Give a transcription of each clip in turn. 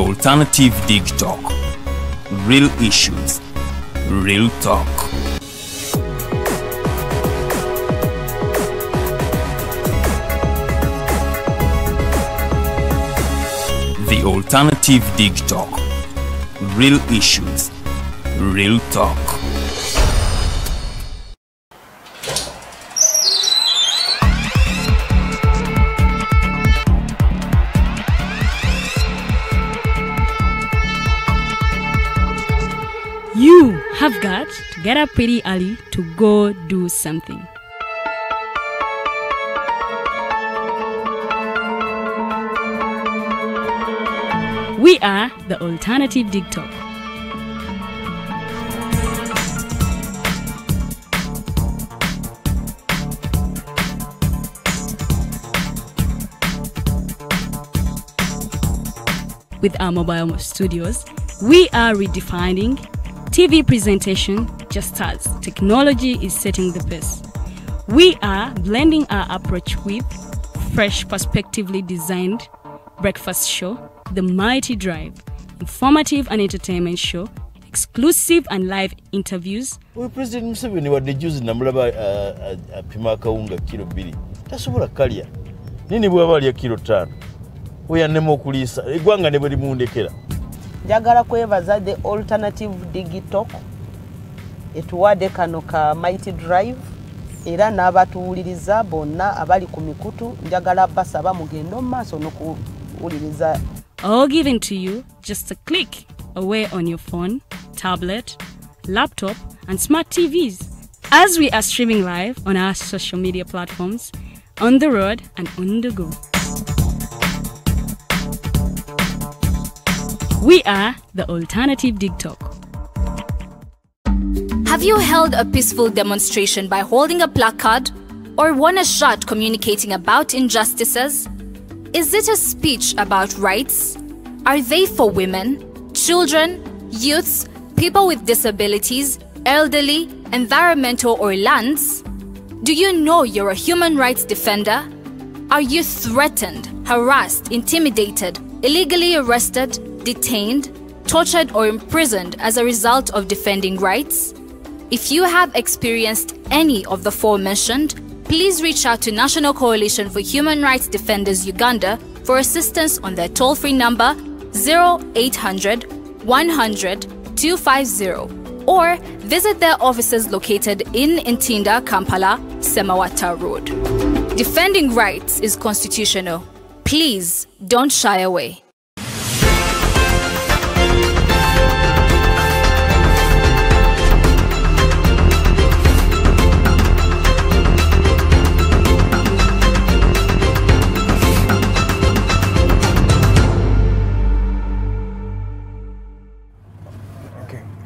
Alternative Dig Talk. Real issues, real talk. The Alternative Dig Talk. Real issues, real talk. You have got to get up pretty early to go do something. We are the Alternative Dig Talk. With our mobile studios, we are redefining TV presentation just as technology is setting the pace. We are blending our approach with fresh, perspectively designed breakfast show, The Mighty Drive, informative and entertainment show, exclusive and live interviews. We President Museveni wadde juzi namulaba apima akawunga kilo 2 tasobola kalya nini bwaba alya kilo 5 oyannema okuliisa eggwanga ne bwe limundekera. Njagala kwebaza the Alternative Dig Talk etuwadde kano ka Mighty Drive era n'abatuwuliriza bonna abali ku mikutu njagala basaba mugendo maaso n'okuwuliriza. All given to you just a click away on your phone, tablet, laptop, and smart TVs. As we are streaming live on our social media platforms, on the road and on the go. We are the Alternative Dig Talk. Have you held a peaceful demonstration by holding a placard or won a shot communicating about injustices? Is it a speech about rights? Are they for women, children, youths, people with disabilities, elderly, environmental or lands? Do you know you're a human rights defender? Are you threatened, harassed, intimidated, illegally arrested, detained, tortured or imprisoned as a result of defending rights? If you have experienced any of the aforementioned, please reach out to National Coalition for Human Rights Defenders Uganda for assistance on their toll-free number 0800 100 250 or visit their offices located in Ntinda, Kampala, Semawata Road. Defending rights is constitutional. Please don't shy away.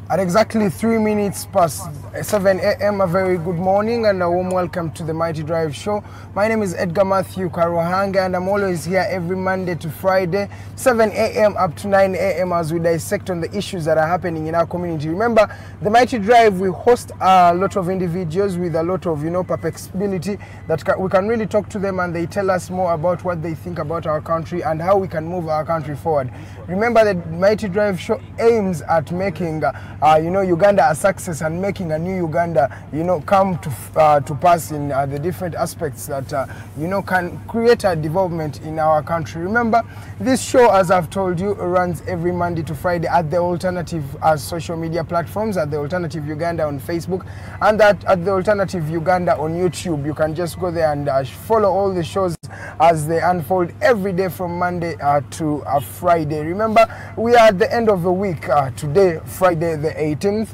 At exactly 3 minutes past 7 a.m., a very good morning and a warm welcome to the Mighty Drive Show. My name is Edgar MATHEW KARUHANGA and I'm always here every Monday to Friday, 7 a.m. up to 9 a.m. as we dissect on the issues that are happening in our community. Remember, the Mighty Drive, we host a lot of individuals with a lot of, perplexity that we can really talk to them and they tell us more about what they think about our country and how we can move our country forward. Remember, the Mighty Drive Show aims at making Uganda a success and making a new Uganda, come to pass in the different aspects that, can create a development in our country. Remember, this show, as I've told you, runs every Monday to Friday at the Alternative social media platforms, at the Alternative Uganda on Facebook, and at the Alternative Uganda on YouTube. You can just go there and follow all the shows as they unfold every day from Monday to Friday. Remember, we are at the end of the week today, Friday the 18th.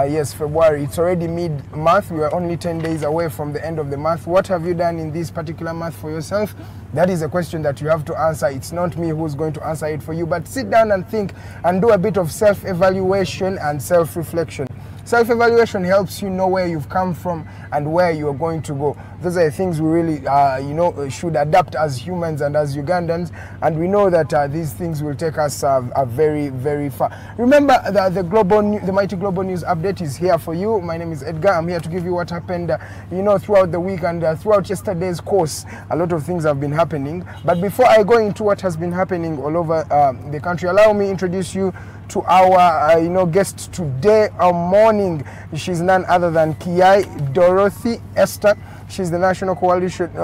Yes, February. It's already mid-month. We are only 10 days away from the end of the month. What have you done in this particular month for yourself? That is a question that you have to answer. It's not me who's going to answer it for you, but sit down and think and do a bit of self-evaluation and self-reflection. Self-evaluation helps you know where you've come from and where you are going to go. Those are the things we really, should adapt as humans and as Ugandans, and we know that these things will take us very, very far. Remember, the Mighty Global News Update is here for you. My name is Edgar. I'm here to give you what happened, throughout the week and throughout yesterday's course. A lot of things have been happening. But before I go into what has been happening all over the country, allow me to introduce you to our guest today morning. She's none other than Kiyai Dorothy Esther. She's the National Coalition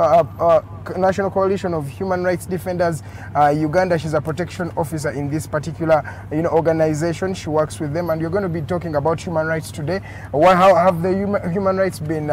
of Human Rights Defenders Uganda. She's a protection officer in this particular organization. She works with them, and you're going to be talking about human rights today. How have the human rights been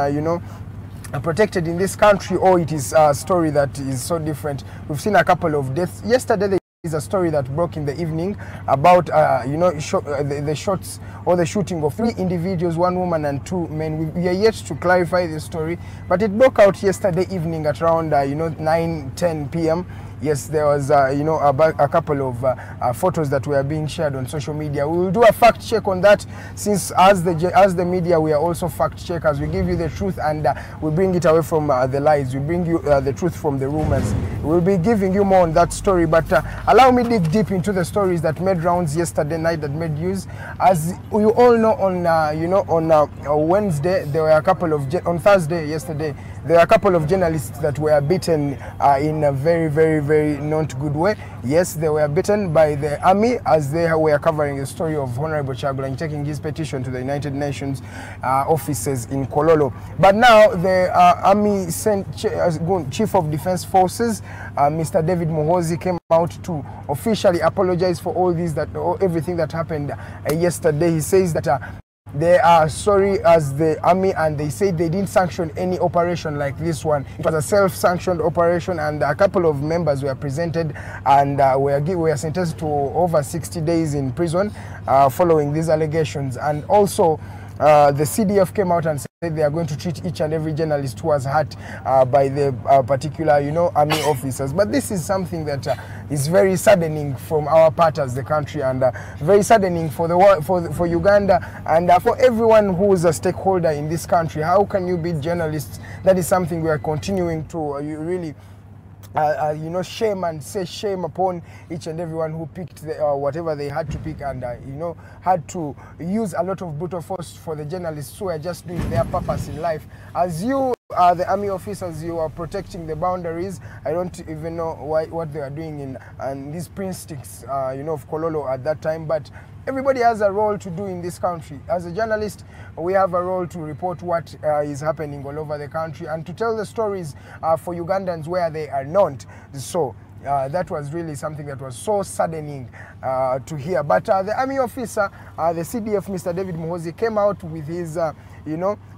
protected in this country, or it is a story that is so different? We've seen a couple of deaths. Yesterday there is a story that broke in the evening about the shots or the shooting of 3 individuals, 1 woman and 2 men. We are yet to clarify the story, but it broke out yesterday evening at around 9-10 p.m. Yes, there was a couple of photos that were being shared on social media. We will do a fact check on that, since as the media we are also fact checkers. We give you the truth and we bring it away from the lies. We bring you the truth from the rumors. We'll be giving you more on that story, but allow me dig deep into the stories that made rounds yesterday night, that made news. As you all know, on Wednesday there were a couple of on Thursday yesterday there were a couple of journalists that were beaten in a very, very, very not good way. Yes, they were beaten by the army as they were covering the story of Honorable Kyagulanyi taking his petition to the United Nations offices in Kololo. But now the army sent Chief of Defense Forces, Mr. David Muhoozi, came out to officially apologize for all this, everything that happened yesterday. He says that they are sorry as the army, and they say they didn't sanction any operation like this one. It was a self-sanctioned operation, and a couple of members were presented and were sentenced to over 60 days in prison following these allegations. And also the CDF came out and said they are going to treat each and every journalist who was hurt by the particular army officers. But this is something that is very saddening from our part as the country, and very saddening for for Uganda, and for everyone who is a stakeholder in this country. How can you be journalists? That is something we are continuing to really shame, and say shame upon each and everyone who picked whatever they had to pick, and had to use a lot of brutal force for the journalists who are just doing their purpose in life. As you are the army officers, you are protecting the boundaries. I don't even know what they are doing in these Prince sticks of Kololo at that time, but everybody has a role to do in this country. As a journalist, we have a role to report what is happening all over the country, and to tell the stories for Ugandans where they are not. So that was really something that was so saddening to hear. But the army officer, the CDF, Mr. David Muhoozi, came out with his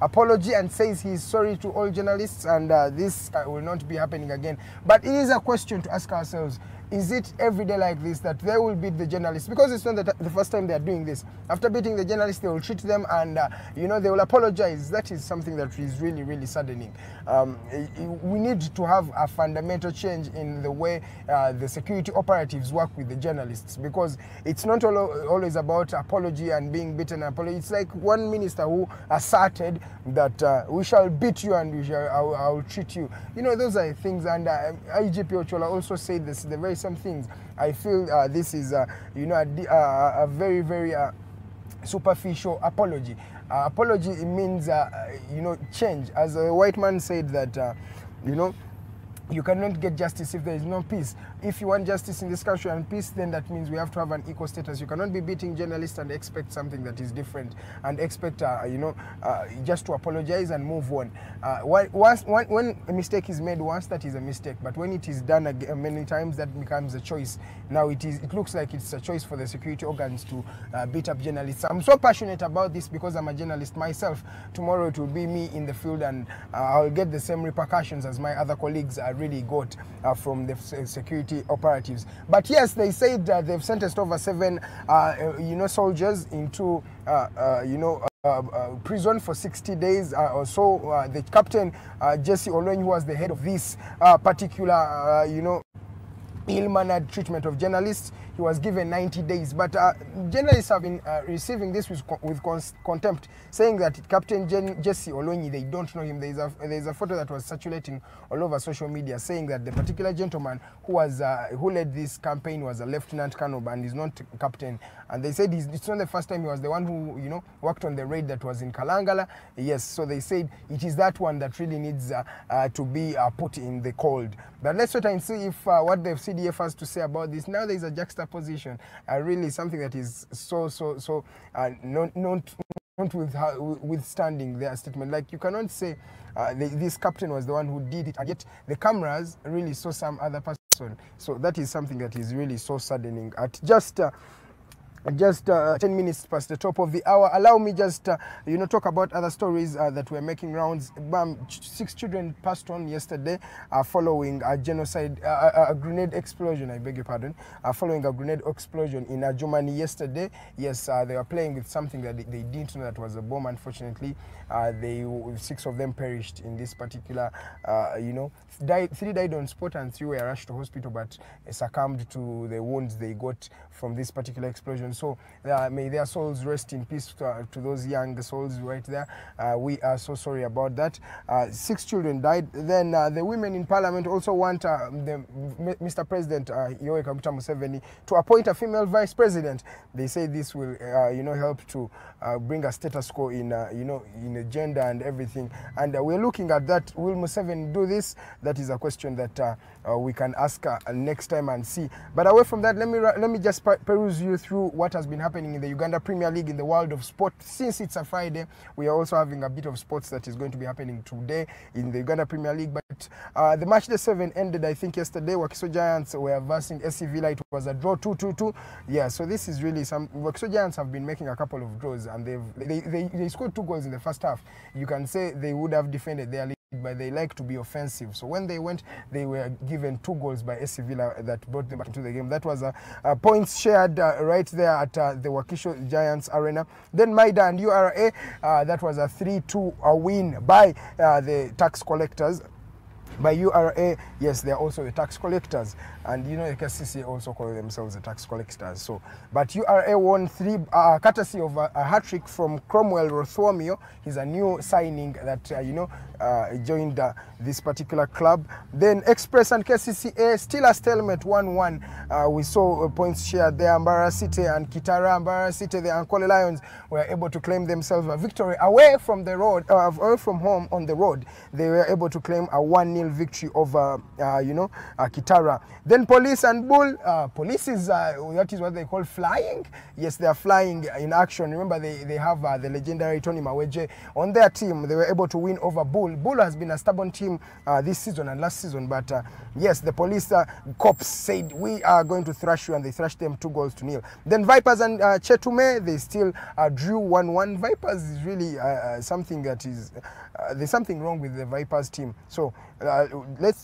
apology and says he is sorry to all journalists, and this will not be happening again. But it is a question to ask ourselves: is it every day like this that they will beat the journalists? Because it's not the first time they are doing this. After beating the journalists, they will treat them, and they will apologize. That is something that is really, really saddening. We need to have a fundamental change in the way the security operatives work with the journalists, because it's not always about apology and being beaten. It's like one minister who asserted that we shall beat you and I will treat you. Those are things. And IGP Ochola also said this, the very same things. I feel this is a very, very superficial apology. Apology means change. As a white man said that you cannot get justice if there is no peace. If you want justice in this country and peace, then that means we have to have an equal status. You cannot be beating journalists and expect something that is different, and expect just to apologize and move on. When a mistake is made once, that is a mistake. But when it is done again, many times, that becomes a choice. Now it looks like it's a choice for the security organs to beat up journalists. I'm so passionate about this because I'm a journalist myself. Tomorrow it will be me in the field, and I'll get the same repercussions as my other colleagues really got from the security operatives. But yes, they said they've sentenced over 7 soldiers into prison for 60 days or so. The captain Jesse Olwen, who was the head of this particular ill-mannered treatment of journalists, he was given 90 days. But journalists have been receiving this with contempt, saying that Captain Jesse Olonyi, they don't know him. There's a photo that was circulating all over social media saying that the particular gentleman who led this campaign was a Lieutenant Colonel and is not captain. And they said it's not the first time he was the one who, you know, worked on the raid that was in Kalangala. Yes, so they said it is that one that really needs to be put in the cold. But let's wait and see if what the CDF has to say about this. Now there is a juxtaposition, really something that is notwithstanding their statement. Like, you cannot say this captain was the one who did it, and yet the cameras really saw some other person. So that is something that is really so saddening. At just 10 minutes past the top of the hour, allow me just you know, talk about other stories that were making rounds. 6 children passed on yesterday following a genocide, a grenade explosion, I beg your pardon, following a grenade explosion in Germany yesterday. Yes, they were playing with something that they didn't know that was a bomb. Unfortunately, 6 of them perished in this particular, you know, 3 died on spot and 3 were rushed to hospital, but succumbed to the wounds they got from this particular explosion. So may their souls rest in peace to those young souls right there. We are so sorry about that. 6 children died. Then the women in parliament also want Mr. President Yoweri Kaguta Museveni to appoint a female vice president. They say this will you know, help to bring a status quo in you know, in the gender and everything. And we're looking at that. Will Museveni do this? That is a question that we can ask next time and see. But away from that, let me just peruse you through what has been happening in the Uganda Premier League in the world of sport. Since it's a Friday, we are also having a bit of sports that is going to be happening today in the Uganda Premier League. But the match day 7 ended, I think, yesterday. Wakiso Giants were versing SC Villa. It was a draw 2-2-2. Yeah, so this is really some. Wakiso Giants have been making a couple of draws, and they scored 2 goals in the first half. You can say they would have defended their lead, but they like to be offensive. So when they went, they were given 2 goals by SC Villa that brought them back into the game. That was points shared right there at the Wakiso Giants Arena. Then Maida and URA, that was a 3-2 win by the tax collectors. By URA, yes, they are also the tax collectors, and you know, the KCC also call themselves the tax collectors. So, but URA won 3 courtesy of a hat-trick from Cromwell Rothwomio. He's a new signing that you know, joined this particular club. Then Express and KCCA still a stalemate 1-1. We saw points shared there. Mbara City and Kitara. Mbara City, the Ankole Lions, were able to claim themselves a victory away from the road, away from home on the road. They were able to claim a 1-0 victory over you know, Kitara. Then Police and Bull. Police is that is what they call flying. Yes, they are flying in action. Remember, they have the legendary Tony Maweje on their team. They were able to win over Bull. Bull has been a stubborn team this season and last season, but yes, the Police cops said we are going to thrash you, and they thrashed them 2-0. Then Vipers and Chetume, they still drew 1-1. Vipers is really something that is there's something wrong with the Vipers team. So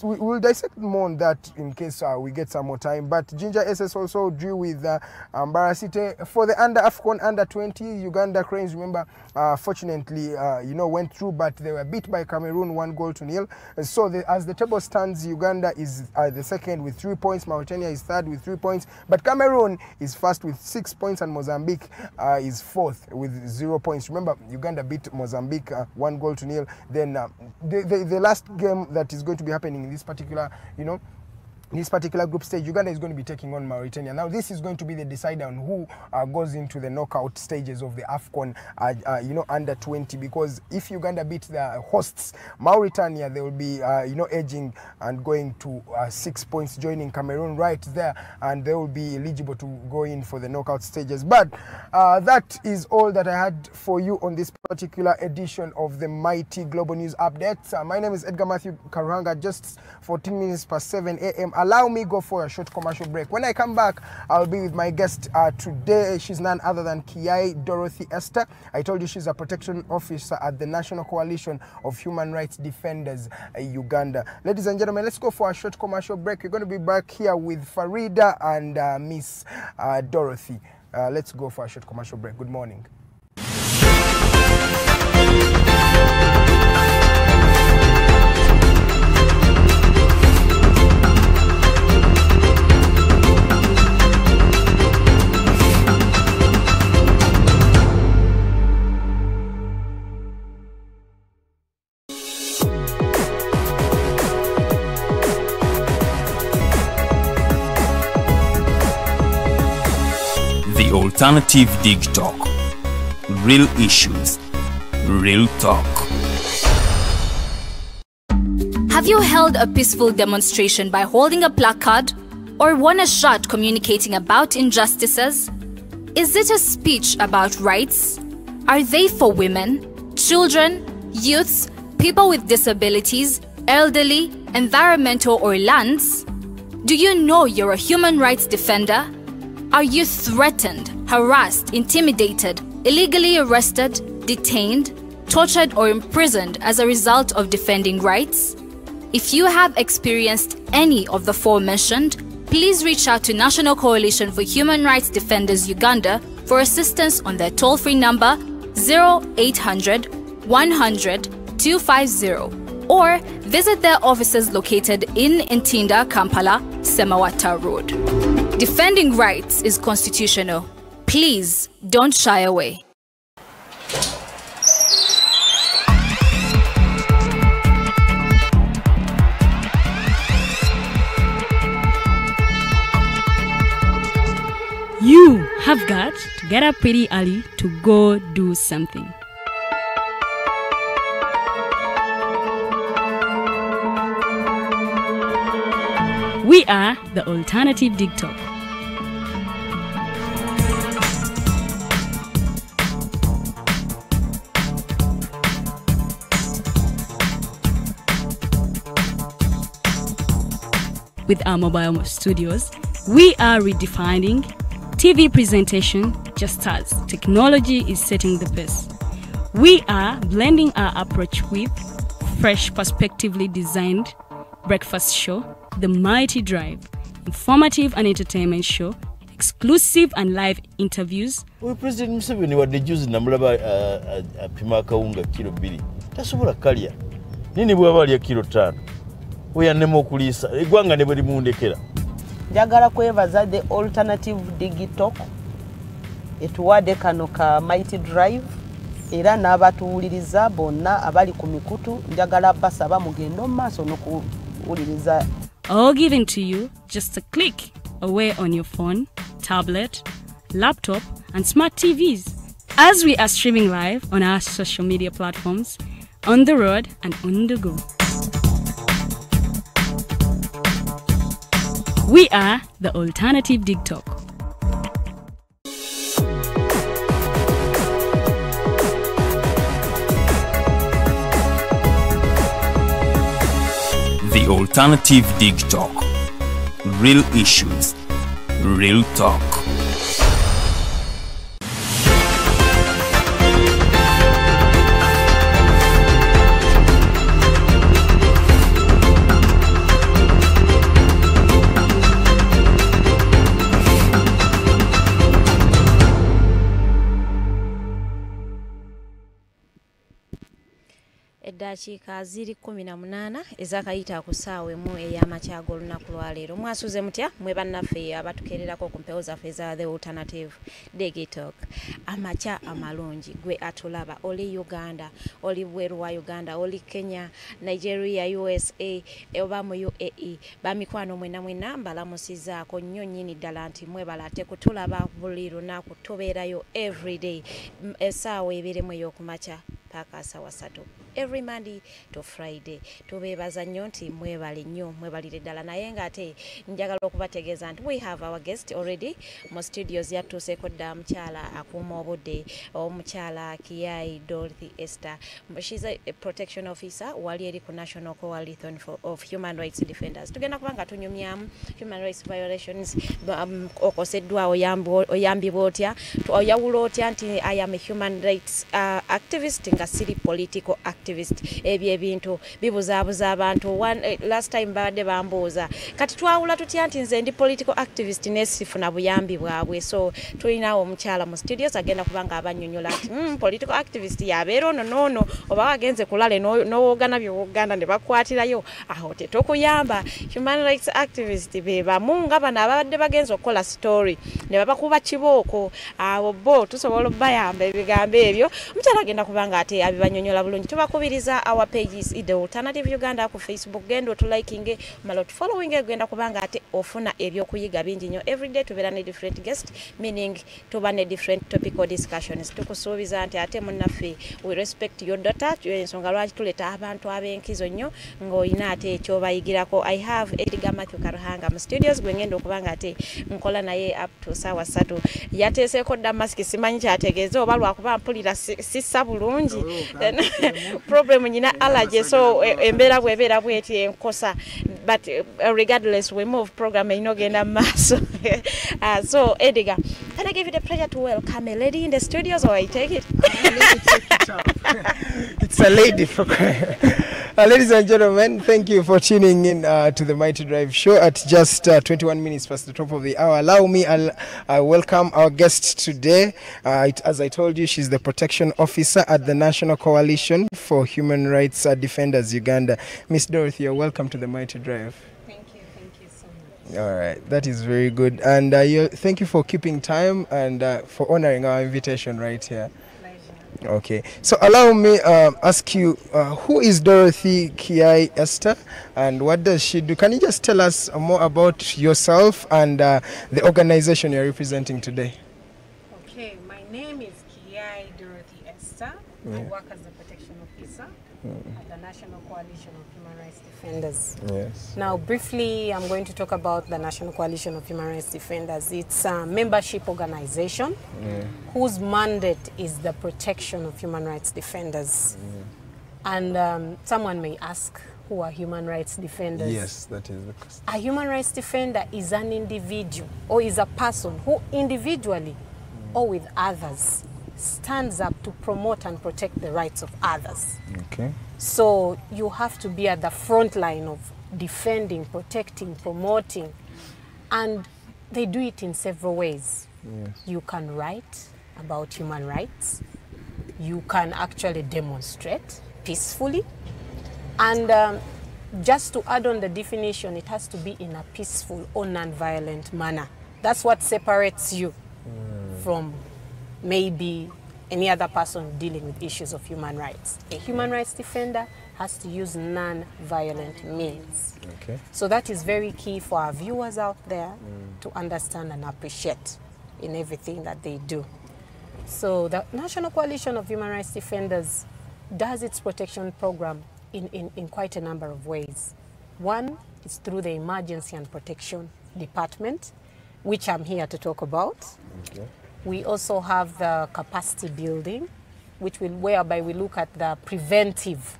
we'll dissect more on that in case we get some more time. But Ginger SS also drew with Mbara City. For the AFCON under-20, Uganda Cranes, remember, fortunately, you know, went through, but they were beat by Cameroon 1-0. So as the table stands, Uganda is the second with 3 points. Mauritania is third with 3 points. But Cameroon is first with 6 points, and Mozambique is fourth with 0 points. Remember, Uganda beat Mozambique 1-0. Then the last game that is going to be happening in this particular, you know, this particular group stage, Uganda is going to be taking on Mauritania. Now, this is going to be the decider on who goes into the knockout stages of the AFCON, you know, under-20. Because if Uganda beat the hosts, Mauritania, they will be, you know, edging and going to 6 points, joining Cameroon right there, and they will be eligible to go in for the knockout stages. But that is all that I had for you on this particular edition of the Mighty Global News Updates. My name is Edgar Matthew Karuhanga. Just 14 minutes past 7 a.m. Allow me go for a short commercial break. When I come back, I'll be with my guest today. She's none other than Kiyai Dorothy Esther. I told you she's a protection officer at the National Coalition of Human Rights Defenders, Uganda. Ladies and gentlemen, let's go for a short commercial break. We're going to be back here with Farida and Miss Dorothy. Let's go for a short commercial break. Good morning. Alternative Dig Talk. Real issues, real talk. Have you held a peaceful demonstration by holding a placard or won a shot communicating about injustices? Is it a speech about rights? Are they for women, children, youths, people with disabilities, elderly, environmental or lands? Do you know you're a human rights defender? Are you threatened, harassed, intimidated, illegally arrested, detained, tortured or imprisoned as a result of defending rights? If you have experienced any of the forementioned, please reach out to National Coalition for Human Rights Defenders Uganda for assistance on their toll-free number 0800 100 250 or visit their offices located in Ntinda, Kampala, Semawata Road. Defending rights is constitutional. Please don't shy away. You have got to get up pretty early to go do something. We are the Alternative Dig Talk. With our mobile studios, we are redefining TV presentation just as technology is setting the pace. We are blending our approach with fresh, perspectively designed breakfast show, The Mighty Drive, informative and entertainment show, exclusive and live interviews. We President Museveni wadde juzi namulaba apima akawunga kilo 2 tasobola kalya nini bwaba alya kilo 5 oyannema okuliisa eggwanga ne bwe limundekera. Njagala kwebaza the Alternative Dig Talk etuwadde kano ka Mighty Drive era n'abatuwuliriza bonna abali ku mikutu njagala basaba mugendo mu maaso n'okuwuliriza. All given to you just a click away on your phone, tablet, laptop and smart TVs as we are streaming live on our social media platforms, on the road and on the go. We are the Alternative Dig Talk. The Alternative Dig Talk. Real issues, real talk. Eddakiika ziri 18 ezakayita ku ssaawa emu ey'amakyago olunaku lwaleero. Mwasuze mutya mwe bannaffe abatukeererako ku mpewo zaffe za The Alternative Dig Talk. Amakya amalungi gwe atulaba oli Uganda, oli bweru wa Uganda, oli Kenya, Nigeria, USA, oba mu UAE. Bamikwano mwena mbalamusizaako nnyo nnyini ddala nti mwebala ate kutulaba buli lunaku tubeerayo everyday essaawa ebiremu ey'okumakya paka sawa 3 every Monday to Friday. Tubebaza nnyo nti mwebale nnyo mwebalire ddala naye ngate njagala okubategeeza nti we have our guest already mu studios yatuseeko dda mukyala akuuma obudde omukyala Kiyai Dorothy Esther. She's a protection officer wali eri ku National Coalition of Human Rights Defenders. Tugenda kubanga tunyumyamu human rights violations okoseddwa oyambibwa otya oyawula otya nti I am a human rights activist nga siri political activist. Ebyo ebintu bibuzaabuza abantu. Last time badde bambuuza kati twawula tutya nti nze ndi political activist nesifuna buyambi bwabwe. So tulinawo omukyala mu studios agenda kubanga abannyonnyola nti political activist yabeera ono oba wagenze kulale n'owogana by'Uganda ne bakwatirayo aho tetokuyamba. Human rights activist be bamu nga bano abadde bagenze okukola story ne babakuba kibooko abo bo tusobola obayamba ebigambo ebyo. Omukyala agenda kubanga ate abibanyonnyola bulungi. Tubako tukubiriza our pages The Alternative Uganda ku Facebook gendo to liking malo to following genda kubanga ate ofuna ebyo kuyiga bingi nyo everyday tubera ne different guest meaning tuba ne different topical discussions tukusuubiza nti ate munaffe we respect your daughter ensonga lwaki tuleta abantu abenkizo nnyo ng'olina ate ekyo bayigirako. I have EDGAR Matthew Karuhanga mu studios gwe ngenda okubanga ate nkola naye up to sawa 3 yateeseeko dda mask simanyi kyategeeza oba lwakuba mpulira sissa bulungi problem nyina allergy so embeera bw'ebeera bw'eti enkosa but regardless we move program inogenda maaso. So EDGAR, can I give you the pleasure to welcome a lady in the studios, or I take it? It's a lady for ladies and gentlemen, thank you for tuning in to the Mighty Drive show at just 21 minutes past the top of the hour. Allow me, I'll welcome our guest today. As I told you, she's the protection officer at the National Coalition for Human Rights Defenders Uganda. Miss Dorothy, you're welcome to the Mighty Drive. Thank you so much. All right, that is very good. And thank you for keeping time and for honoring our invitation right here. Okay, so allow me ask you, who is Dorothy Kiyai Esther and what does she do? Can you just tell us more about yourself and the organization you're representing today? Okay, my name is Kiyai Dorothy Esther. I work as a protection officer at the National Coalition of Human Rights Defenders. Yes. Now, briefly, I'm going to talk about the National Coalition of Human Rights Defenders. It's a membership organization whose mandate is the protection of human rights defenders. And someone may ask, who are human rights defenders? Yes, that is the question. A human rights defender is an individual or is a person who individually or with others stands up to promote and protect the rights of others. Okay. So you have to be at the front line of defending, protecting, promoting, and they do it in several ways. Yes. You can write about human rights. You can actually demonstrate peacefully. And just to add on the definition, it has to be in a peaceful or non-violent manner. That's what separates you from maybe any other person dealing with issues of human rights. A human rights defender has to use non-violent means. Okay. So that is very key for our viewers out there to understand and appreciate in everything that they do. So the National Coalition of Human Rights Defenders does its protection program in quite a number of ways. One is through the Emergency and Protection Department, which I'm here to talk about. Okay. We also have the capacity building, whereby we look at the preventive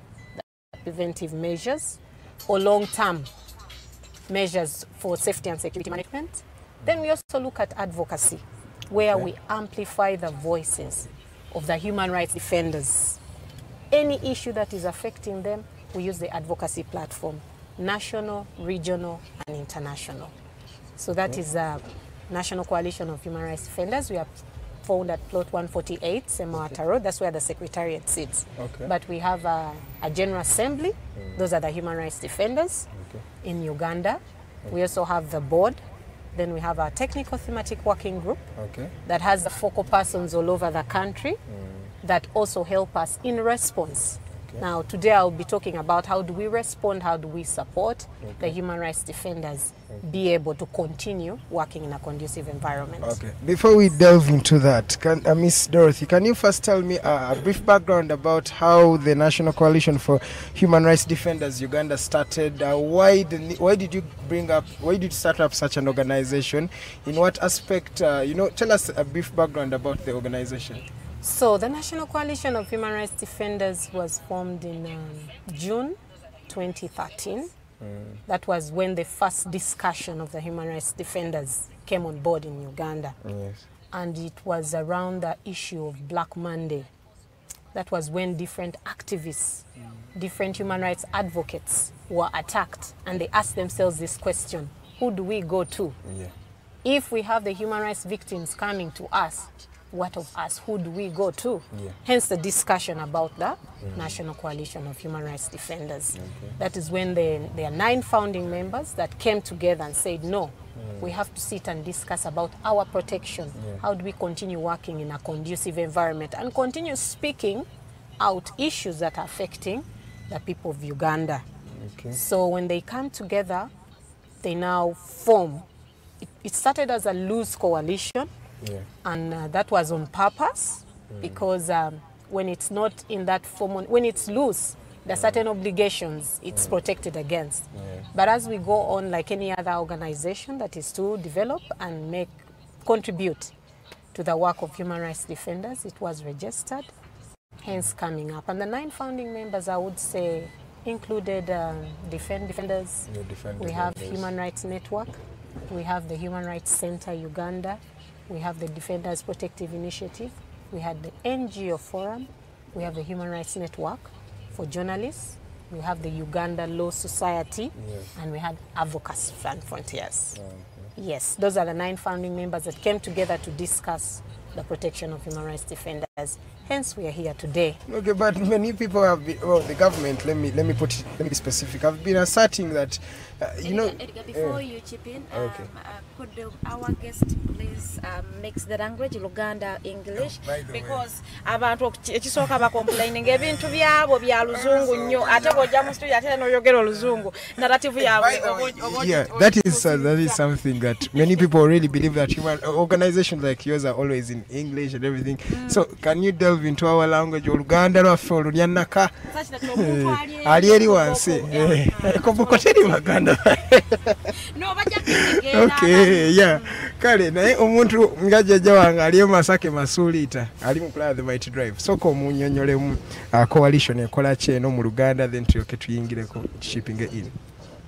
measures or long-term measures for safety and security management. Then we also look at advocacy, where we amplify the voices of the human rights defenders. Any issue that is affecting them, we use the advocacy platform, national, regional, and international. So that is the National Coalition of Human Rights Defenders. We are found at plot 148, Semawata Road. That's where the secretariat sits. Okay. But we have a General Assembly. Those are the human rights defenders in Uganda. We also have the board. Then we have our technical thematic working group that has the focal persons all over the country that also help us in response. Now, today I'll be talking about how do we respond, how do we support the human rights defenders be able to continue working in a conducive environment. Okay. Before we delve into that, Miss Dorothy, can you first tell me a brief background about how the National Coalition for Human Rights Defenders Uganda started? Why did you start up such an organization? In what aspect? Tell us a brief background about the organization. So the National Coalition of Human Rights Defenders was formed in June 2013. That was when the first discussion of the human rights defenders came on board in Uganda. Yes. And it was around the issue of Black Monday. That was when different activists, different human rights advocates were attacked, and they asked themselves this question: who do we go to? If we have the human rights victims coming to us, what of us? Who do we go to? Hence the discussion about the National Coalition of Human Rights Defenders. That is when there are 9 founding members that came together and said, no, we have to sit and discuss about our protection. How do we continue working in a conducive environment and continue speaking out issues that are affecting the people of Uganda. Okay. So when they come together, they now form. It started as a loose coalition, and that was on purpose, because when it's not in that form, when it's loose, there are certain obligations it's protected against. But as we go on, like any other organization that is to develop and contribute to the work of human rights defenders, it was registered, hence coming up. And the 9 founding members, I would say, included defenders. We have Human Rights Network, we have the Human Rights Center Uganda, we have the Defenders Protective Initiative, we had the NGO Forum, we have the Human Rights Network for journalists, we have the Uganda Law Society, and we had Advocacy Frontiers. Yes, those are the 9 founding members that came together to discuss the protection of human rights defenders. Hence, we are here today. Okay, but many people have been, well, the government, let me be specific, have been asserting that, you know... Edgar, before you chip in, could our guest please mix the language, Luganda, English? Because abantu ekisoka ba complaining ebintu byabo bya luzungu nnyo ate bojja mu studio ate noyogera oluzungu narrative yabwe. Yeah, that is something that many people really believe, that human organizations like yours are always in English and everything. So can you delve into our language, Oluganda lwaffe olunyanaka ali eri wansi kobukoteri maganda. No, bajja okay, yeah. Kale naye omuntu nga jjajja wange ali Masake Masuulita ali mu Plan the Mighty Drive, soko omunnyonnyolemu coalition ekola ki eno mu Luganda, then tulyoke tuyingireko shipping in.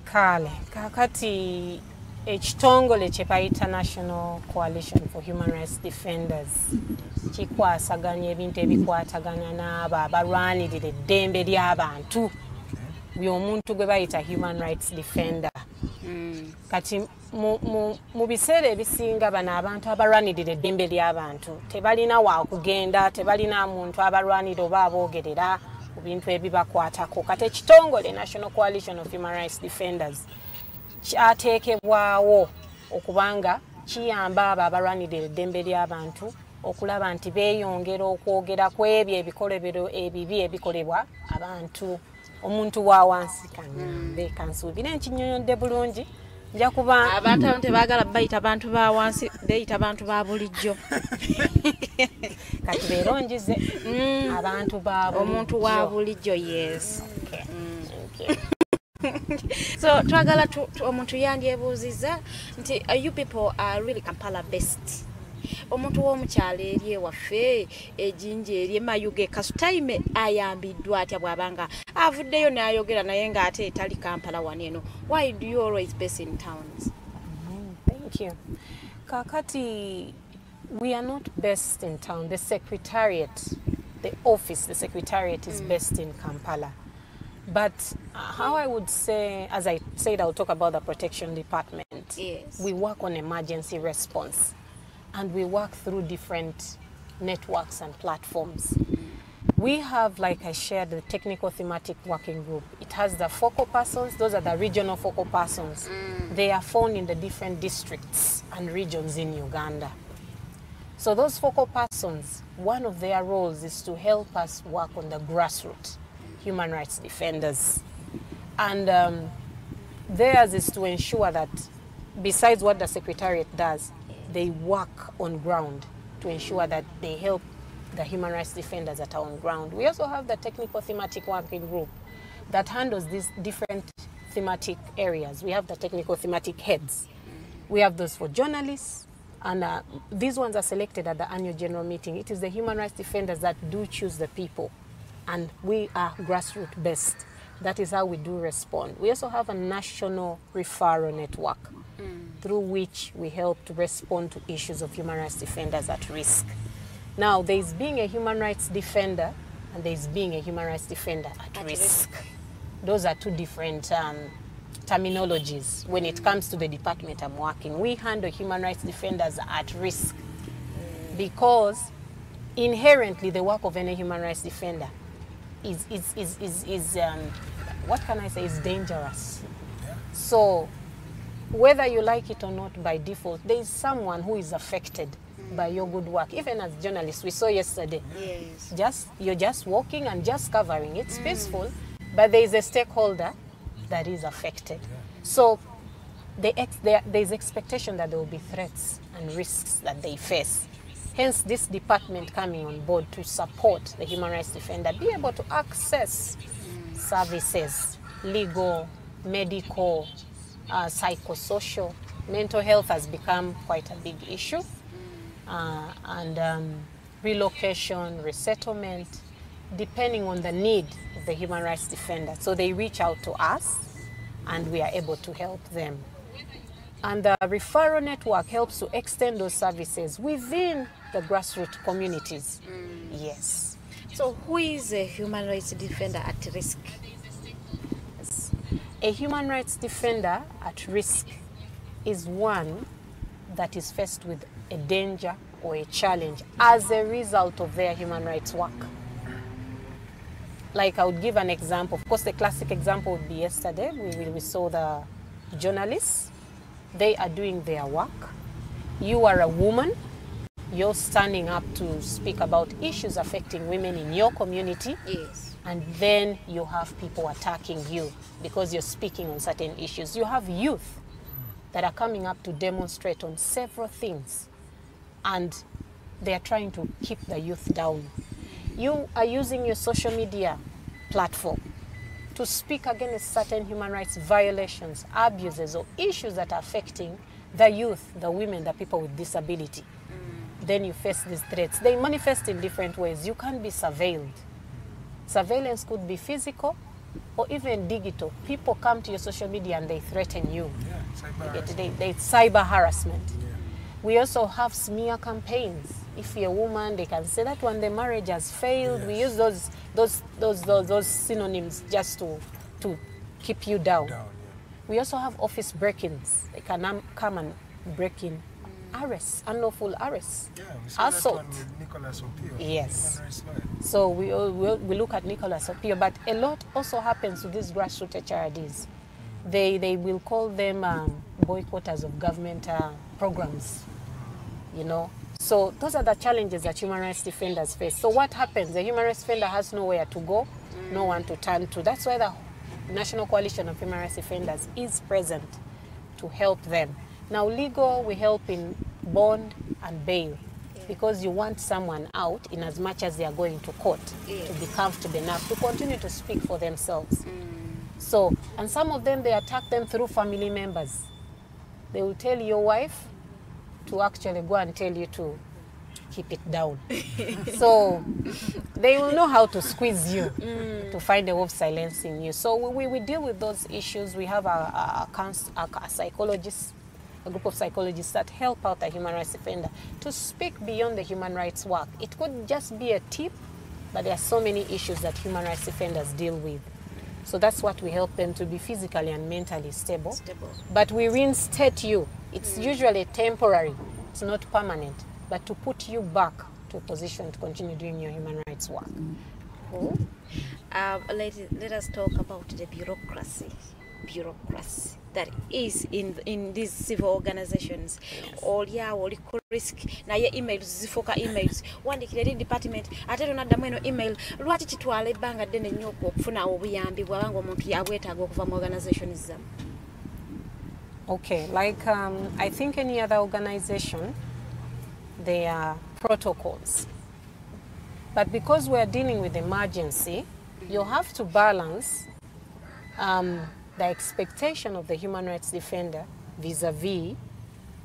Kale kakati ekitongole kye bayita National Coalition for Human Rights Defenders kikwasaganya ebintu ebikwatagana n'abo abalwanirira eddembe ly'abantu, buli omuntu gwe bayita human rights defender. Kati mu biseera ebisinga bano abantu abalwanirira eddembe ly'abantu tebalina wakugenda, tebalina muntu abalwanira oba aboogerera ku bintu ebibakwatako. Kati ekitongole National Coalition of Human Rights Defenders kyateekebwawo okubanga kiyamba abo abalwanirira eddembe ly'abantu okulaba nti beeyongera okwogera ku ebyo ebikolebero ebibi ebikolebwa abantu. Omuntu wa wansi kanambe kansuubira enkinyonyodde bulungi, nja kuba abantu abamu tebaagala bayita abantu ba wansi, beeyita abantu ba bulijjo. Kati beerongize abantu ba bulijjo. Omuntu wa bulijjo, yes. So twagala omuntu yandyebuuziza nti you people are really Kampala based. Omuntu w'omukyalo eri ewaffe ejinja eri emayuge kasutaime ayambiddwa atya bw'abanga avuddeyo n'ayogera naye ng'ate etali Kampala wano eno. Why do you always base in towns? Thank you. Kakati, we are not based in town. The secretariat, the office, the secretariat is based in Kampala. But how I would say, as I said, I'll talk about the protection department. Yes. We work on emergency response, and we work through different networks and platforms. We have, like I shared, the technical thematic working group. It has the focal persons. Those are the regional focal persons. They are found in the different districts and regions in Uganda. So those focal persons, one of their roles is to help us work on the grassroots human rights defenders. And theirs is to ensure that besides what the Secretariat does, they work on ground to ensure that they help the human rights defenders that are on ground. We also have the technical thematic working group that handles these different thematic areas. We have the technical thematic heads. We have those for journalists, and these ones are selected at the annual general meeting. It is the human rights defenders that do choose the people, and we are grassroots based. That is how we do respond. We also have a national referral network through which we help to respond to issues of human rights defenders at risk. Now, there's being a human rights defender and there's being a human rights defender at risk. Those are two different terminologies. When it comes to the department I'm working, we handle human rights defenders at risk because inherently the work of any human rights defender is what can I say, is dangerous. So whether you like it or not, by default, there is someone who is affected by your good work. Even as journalists, we saw yesterday. Yes. You're just walking and just covering. It's peaceful, but there is a stakeholder that is affected. So there's expectation that there will be threats and risks that they face. Hence, this department coming on board to support the human rights defender, be able to access services, legal, medical, psychosocial. Mental health has become quite a big issue. And relocation, resettlement, depending on the need of the human rights defender. So they reach out to us and we are able to help them. And the referral network helps to extend those services within the grassroots communities. Yes. So who is a human rights defender at risk? A human rights defender at risk is one that is faced with a danger or a challenge as a result of their human rights work. Like I would give an example. Of course, the classic example would be yesterday. We saw the journalists. They are doing their work. You are a woman. You're standing up to speak about issues affecting women in your community. Yes. And then you have people attacking you because you're speaking on certain issues. You have youth that are coming up to demonstrate on several things, and they are trying to keep the youth down. You are using your social media platform to speak against certain human rights violations, abuses, or issues that are affecting the youth, the women, the people with disability. Then you face these threats. They manifest in different ways. You can be surveilled. Surveillance could be physical or even digital. People come to your social media and they threaten you. It's cyber harassment. We also have smear campaigns. If you're a woman, they can say that when the marriage has failed. We use those synonyms just to keep you down. We also have office break-ins. They can come and break in. Arrests, unlawful arrests, assault. Yes. So we look at Nicholas Opio, but a lot also happens to these grassroots HRDs. They will call them boycotters of government programs, you know. So those are the challenges that human rights defenders face. So what happens? The human rights defender has nowhere to go, no one to turn to. That's why the National Coalition of Human Rights Defenders is present to help them. Now, legal, we help in bond and bail, because you want someone out in as much as they are going to court to be comfortable enough to continue to speak for themselves. So, and some of them, they attack them through family members. They will tell your wife to actually go and tell you to keep it down. So they will know how to squeeze you to find a way of silencing you. So we deal with those issues. We have a psychologist, a group of psychologists that help out a human rights defender to speak beyond the human rights work. It could just be a tip, but there are so many issues that human rights defenders deal with. So that's what we help them to be physically and mentally stable. But we reinstate you. It's usually temporary. It's not permanent. But to put you back to a position to continue doing your human rights work. Cool. Let us talk about the bureaucracy that is in these civil organizations. All risk na ye emails zifoka emails wandikire department ate tonaddamu eno email lwaki kitwala ebbanga ddene nnyo okufuna obuyambi bwabanga omuntu yabwetaaga okuva mu organizations zamu. Okay, like I think any other organization, there are protocols. But because we're dealing with emergency, you have to balance the expectation of the human rights defender vis-a-vis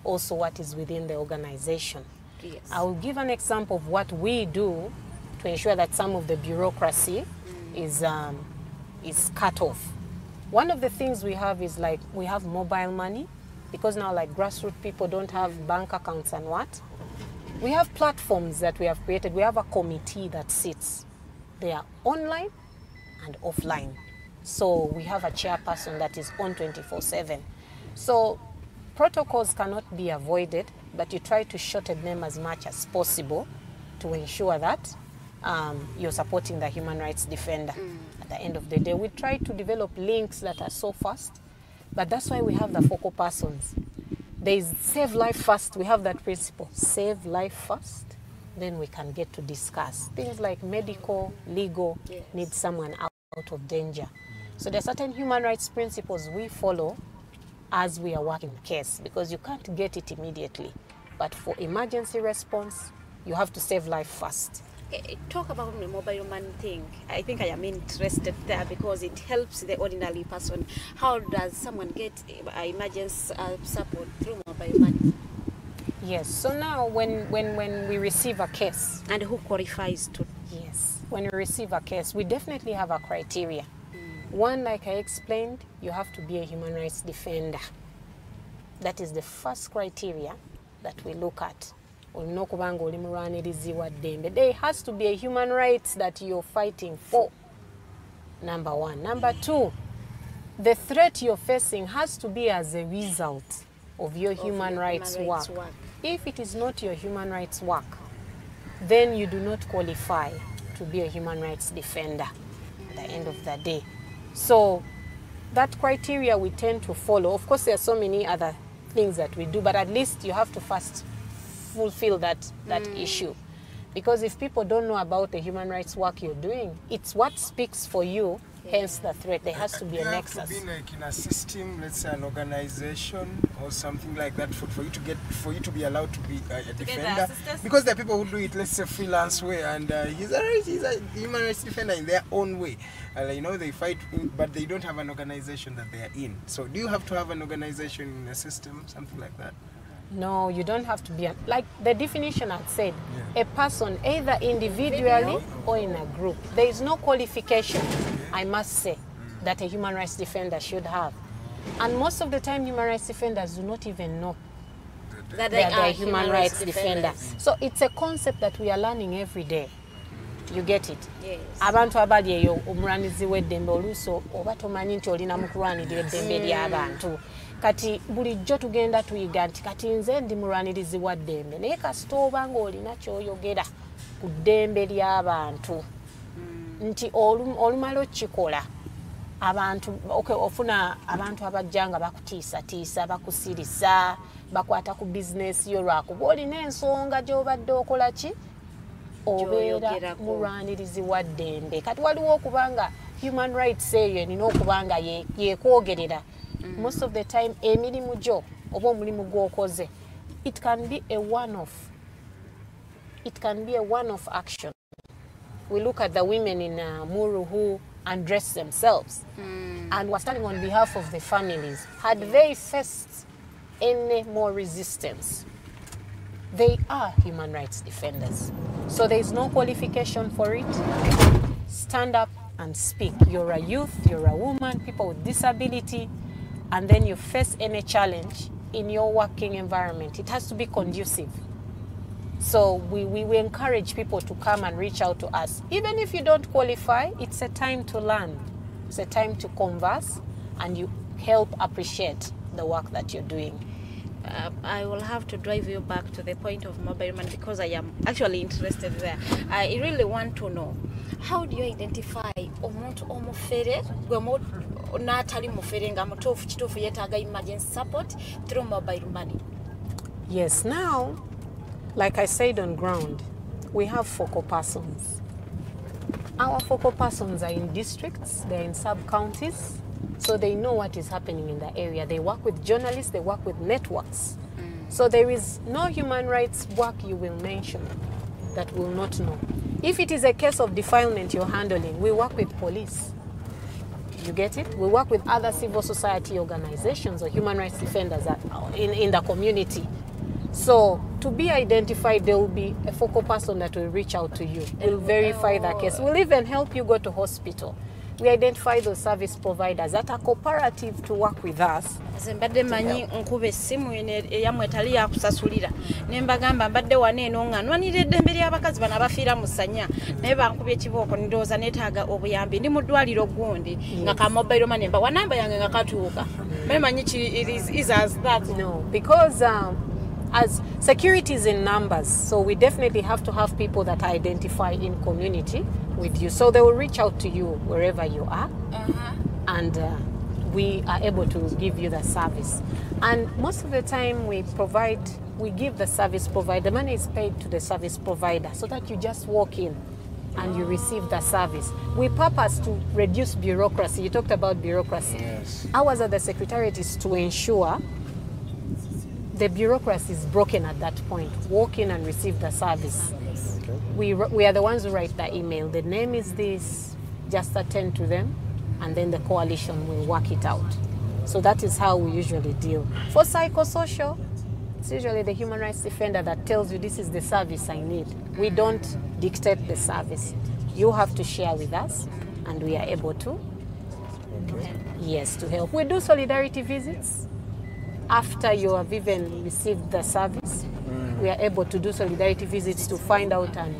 also what is within the organization. Yes. I will give an example of what we do to ensure that some of the bureaucracy is cut off. One of the things we have is like we have mobile money, because now like grassroots people don't have bank accounts and what. We have platforms that we have created. We have a committee that sits. They are online and offline. So we have a chairperson that is on 24/7. So protocols cannot be avoided, but you try to shorten them as much as possible to ensure that you're supporting the human rights defender. At the end of the day, we try to develop links that are so fast, but that's why we have the focal persons. There's save life first. We have that principle, save life first. Then we can get to discuss things like medical, legal, need someone out of danger. So there are certain human rights principles we follow as we are working the case, because you can't get it immediately. But for emergency response, you have to save life first. Talk about the mobile money thing. I think I am interested there because it helps the ordinary person. How does someone get emergency support through mobile money? Yes, so now when we receive a case. And who qualifies to? Yes, when we receive a case, we definitely have a criteria. One, like I explained, you have to be a human rights defender. That is the first criteria that we look at. There has to be a human rights that you're fighting for. Number one. Number two, the threat you're facing has to be as a result of your human rights work. If it is not your human rights work, then you do not qualify to be a human rights defender at the end of the day. So that criteria we tend to follow. Of course, there are so many other things that we do, but at least you have to first fulfill that issue. Because if people don't know about the human rights work you're doing, it's what speaks for you, hence the threat. There has to be a nexus. You have to be like in a system, let's say an organization or something like that, for you to be allowed to be a defender. Because there are people who do it, let's say, freelance way, and he's a human rights defender in their own way. You know, they fight, but they don't have an organization that they are in. So do you have to have an organization in a system, something like that? No, you don't have to be, like the definition had said, a person either individually or in a group. There is no qualification, I must say, that a human rights defender should have. And most of the time, human rights defenders do not even know that they are human rights defenders. So it's a concept that we are learning every day. You get it? Yes. Abantu abali eyo omulwanizi w'eddembe oluuso oba tomanyi nti olina mukulwanirira eddembe ly'abantu. Kati bulijjo tugenda tuyiga nti kati nze ndi mulwanirizi wa ddembe, naye kasita oba ng'olina ky'oyogera ku ddembe ly'abantu nti olumala okikola abantu ofuna abantu abajja nga bakutiisatiisa, bakusirisa, bakwata ku bizinesi yo lwakuba olina ensonga gy'obadde okola ki? Obeera mulwanirizi wa ddembe. Kati waliwo okubanga human rights eyo erina okubanga yeekwogerera. Most of the time, emirimu gyo oba omulimu gw'okoze, it can be a one-off. It can be a one-off action. We look at the women in Muru who undress themselves and were standing on behalf of the families. Had they faced any more resistance, they are human rights defenders. So there is no qualification for it. Stand up and speak. You're a youth, you're a woman, people with disability, and then you face any challenge in your working environment. It has to be conducive. So we encourage people to come and reach out to us. Even if you don't qualify, it's a time to learn. It's a time to converse, and you help appreciate the work that you're doing. I will have to drive you back to the point of mobile money because I am actually interested there. I really want to know, how do you identify omuntu omufere n'atali mufere nga mutuufu kituufu yeetaaga emergency support through mobile money? Yes, now, like I said on ground, we have focal persons. Our focal persons are in districts, they're in sub-counties, so they know what is happening in the area. They work with journalists, they work with networks. So there is no human rights work you will mention that will not know. If it is a case of defilement you're handling, we work with police. You get it? We work with other civil society organizations or human rights defenders in the community. So to be identified, there will be a focal person that will reach out to you. We'll verify that case. We'll even help you go to hospital. We identify those service providers that are cooperative to work with us. Mbadde manyi nkube essimu eyamwe etali yakusasulira ne mbagamba mbadde waneeno nga nwanira eddembe ly'abakazi bano abafiira mu ssanya naye bankubye ekibooko ndowooza neetaaga obuyambi ndi mu ddwaliro gundi nga ka mobile money mba wanamba yange nga katuuka naye manyi is as that. No, because as security is in numbers, so we definitely have to have people that identify in community with you. So they will reach out to you wherever you are, and we are able to give you the service. And most of the time we give the service provider, the money is paid to the service provider so that you just walk in and you receive the service. We purpose to reduce bureaucracy. You talked about bureaucracy. Yes. Ours at the Secretariat is to ensure the bureaucracy is broken at that point. Walk in and receive the service. Okay. We are the ones who write the email. The name is this, just attend to them, and then the coalition will work it out. So that is how we usually deal. For psychosocial, it's usually the human rights defender that tells you this is the service I need. We don't dictate the service. You have to share with us, and we are able to, yes, to help. We do solidarity visits. After you have even received the service, we are able to do solidarity visits to find out and,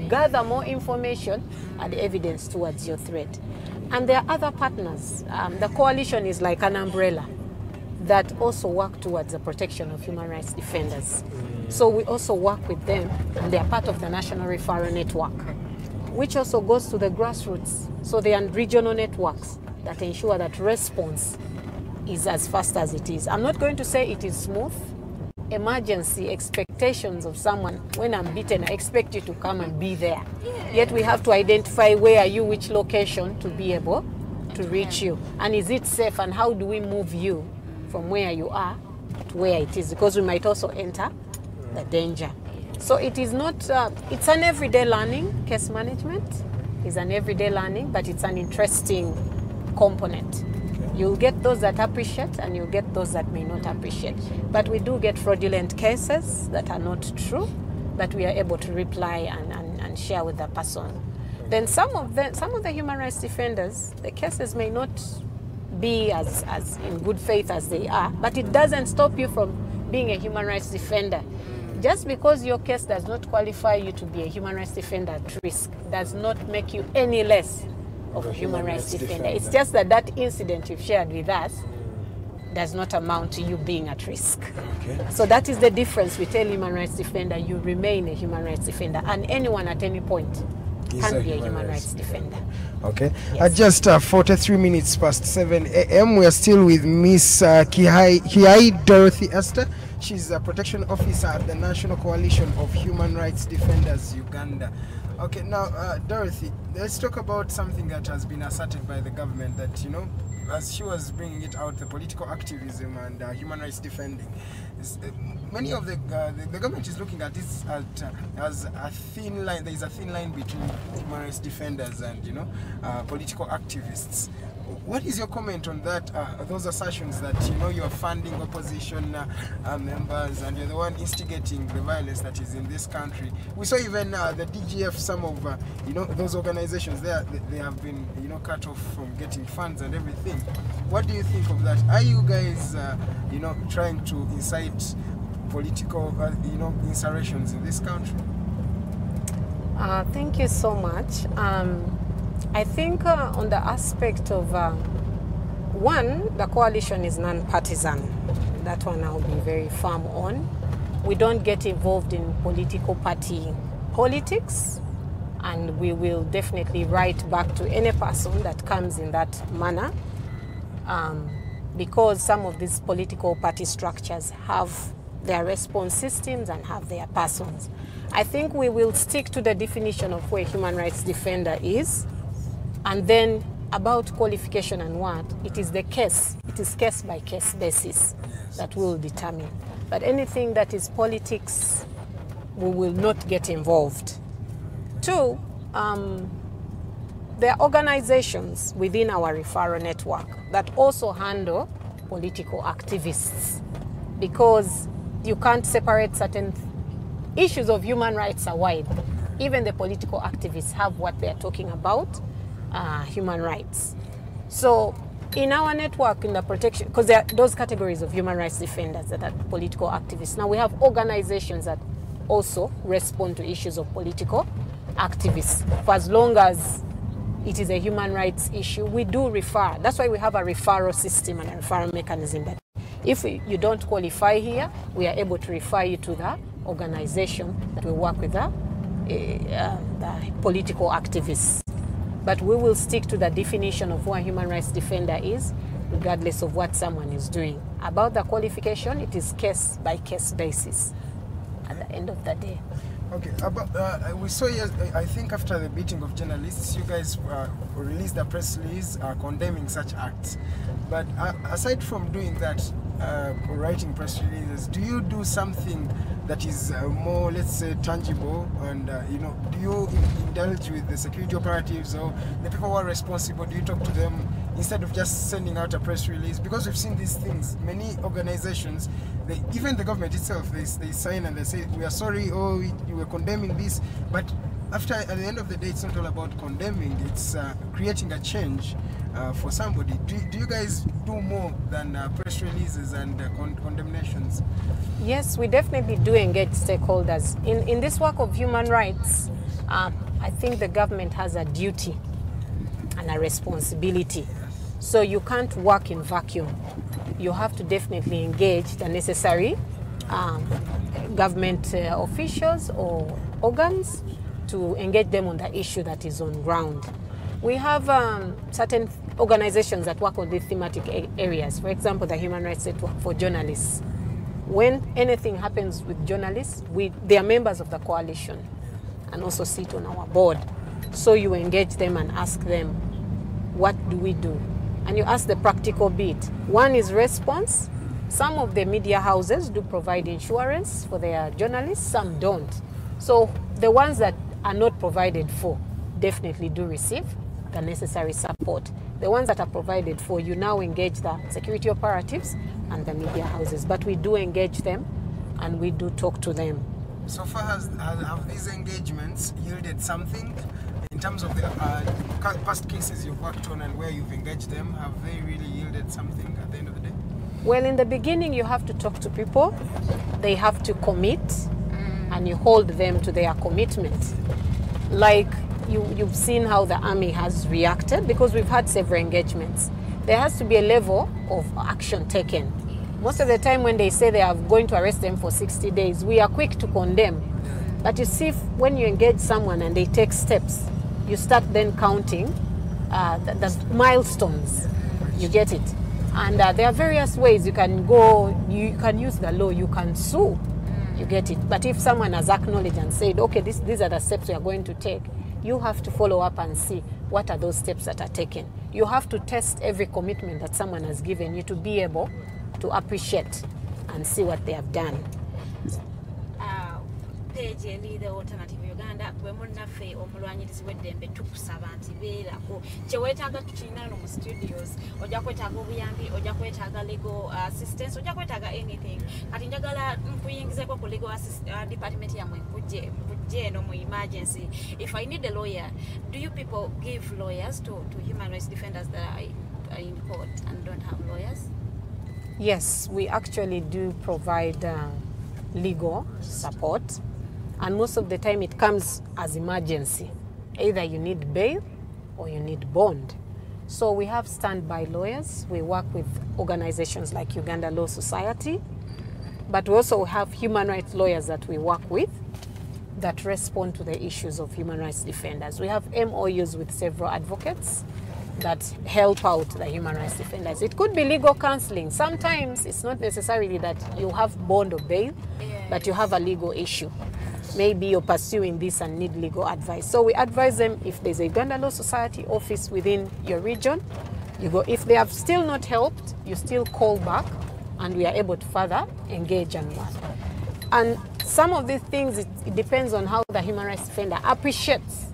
gather more information and evidence towards your threat. And there are other partners. The coalition is like an umbrella that also work towards the protection of human rights defenders. So we also work with them, and they are part of the National Referral Network, which also goes to the grassroots. So they are regional networks that ensure that response is as fast as it is. I'm not going to say it is smooth. Emergency expectations of someone, when I'm beaten, I expect you to come and be there. Yet we have to identify where are you, which location to be able to reach you. And is it safe, and how do we move you from where you are to where it is? Because we might also enter the danger. So it is not, it's an everyday learning. Case management is an everyday learning, but it's an interesting component. You'll get those that appreciate, and you'll get those that may not appreciate. But we do get fraudulent cases that are not true, but we are able to reply and share with the person. Then some of the human rights defenders, the cases may not be as in good faith as they are, but it doesn't stop you from being a human rights defender. Just because your case does not qualify you to be a human rights defender at risk does not make you any less of a human rights defender. It's just that incident you've shared with us does not amount to you being at risk. Okay. So that is the difference. We tell human rights defender, you remain a human rights defender, and anyone at any point can be a human rights defender. Okay. Yes. At just 43 minutes past 7 a.m., we are still with Miss Kiyai Dorothy Esther. She's a protection officer at the National Coalition of Human Rights Defenders, Uganda. Okay, now, Dorothy, let's talk about something that has been asserted by the government that, as she was bringing it out, the political activism and human rights defending. Many of the government is looking at this as a thin line. There is a thin line between human rights defenders and, political activists. What is your comment on that? Those assertions that you are funding opposition members and you're the one instigating the violence that is in this country. We saw even the DGF, some of those organizations they have been cut off from getting funds and everything. What do you think of that? Are you guys trying to incite political insurrections in this country? Thank you so much. I think on the aspect of, one, the coalition is non-partisan. That one I'll be very firm on. We don't get involved in political party politics, and we will definitely write back to any person that comes in that manner, because some of these political party structures have their response systems and have their persons. I think we will stick to the definition of where human rights defender is. And then about qualification and what, it is the case. It is case by case basis that will determine. But anything that is politics, we will not get involved. Two, there are organizations within our referral network that also handle political activists, because you can't separate certain issues of human rights are wide. Even the political activists have what they're talking about. Human rights. So in our network, in the protection, because there are those categories of human rights defenders that are political activists. Now we have organizations that also respond to issues of political activists. For as long as it is a human rights issue, we do refer. That's why we have a referral system and a referral mechanism. That if you don't qualify here, we are able to refer you to the organization that will work with the political activists. But we will stick to the definition of what a human rights defender is. regardless of what someone is doing. About the qualification, it is case by case basis at the end of the day. Okay, we saw I think after the beating of journalists, you guys released a press release condemning such acts. But aside from doing that, writing press releases, do you do something that is more, let's say, tangible? And do you indulge with the security operatives or the people who are responsible? Do you talk to them instead of just sending out a press release? Because we've seen these things. Many organizations, even the government itself, they sign and they say, we are sorry, oh, you were condemning this. But at the end of the day, it's not all about condemning. It's creating a change for somebody. Do you guys do more than press releases and condemnations? Yes, we definitely do engage stakeholders. In this work of human rights, I think the government has a duty and a responsibility. So you can't work in vacuum. You have to definitely engage the necessary government officials or organs to engage them on the issue that is on ground. We have certain organizations that work on these thematic areas. For example, the Human Rights Network for Journalists. When anything happens with journalists, they are members of the coalition and also sit on our board. So you engage them and ask them, what do we do? And you ask the practical bit. One is response. Some of the media houses do provide insurance for their journalists, some don't. So the ones that are not provided for definitely do receive the necessary support. The ones that are provided for, you now engage the security operatives and the media houses. But we do engage them and we do talk to them. So far, have these engagements yielded something in terms of the past cases you've worked on and where you've engaged them? Have they really yielded something at the end of the day? Well, in the beginning, you have to talk to people. They have to commit and you hold them to their commitment. Like you've seen how the army has reacted because we've had several engagements. There has to be a level of action taken. Most of the time when they say they are going to arrest them for 60 days, we are quick to condemn. But you see, when you engage someone and they take steps, you start then counting the milestones. You get it? And there are various ways you can go. You can use the law, you can sue. You get it? But if someone has acknowledged and said, okay, these are the steps we are going to take, you have to follow up and see what are those steps that are taken. You have to test every commitment that someone has given you to be able to appreciate and see what they have done. Page the Alternative Uganda, wemunaffe omulwanyirizi w'eddembe tukusaba nti beerako kyewetaaga tukirina no mu studios, ojja kwetaaga obuyambi, ojja kwetaaga legal assistance, ojja kwetaaga anything. Kati njagala nkuyingizeko ku legal department yammwe nkujje no mu emergency. If I need a lawyer, do you people give lawyers to human rights defenders that are in court and don't have lawyers? Yes, we actually do provide legal support. And most of the time it comes as emergency. Either you need bail or you need bond. So we have standby lawyers. We work with organizations like Uganda Law Society. But we also have human rights lawyers that we work with that respond to the issues of human rights defenders. We have MOUs with several advocates that help out the human rights defenders. It could be legal counseling. Sometimes it's not necessarily that you have bond or bail, but you have a legal issue. Maybe you're pursuing this and need legal advice. So we advise them if there's a Uganda Law Society office within your region, you go. If they have still not helped, you still call back and we are able to further engage and work. And some of these things, it depends on how the human rights defender appreciates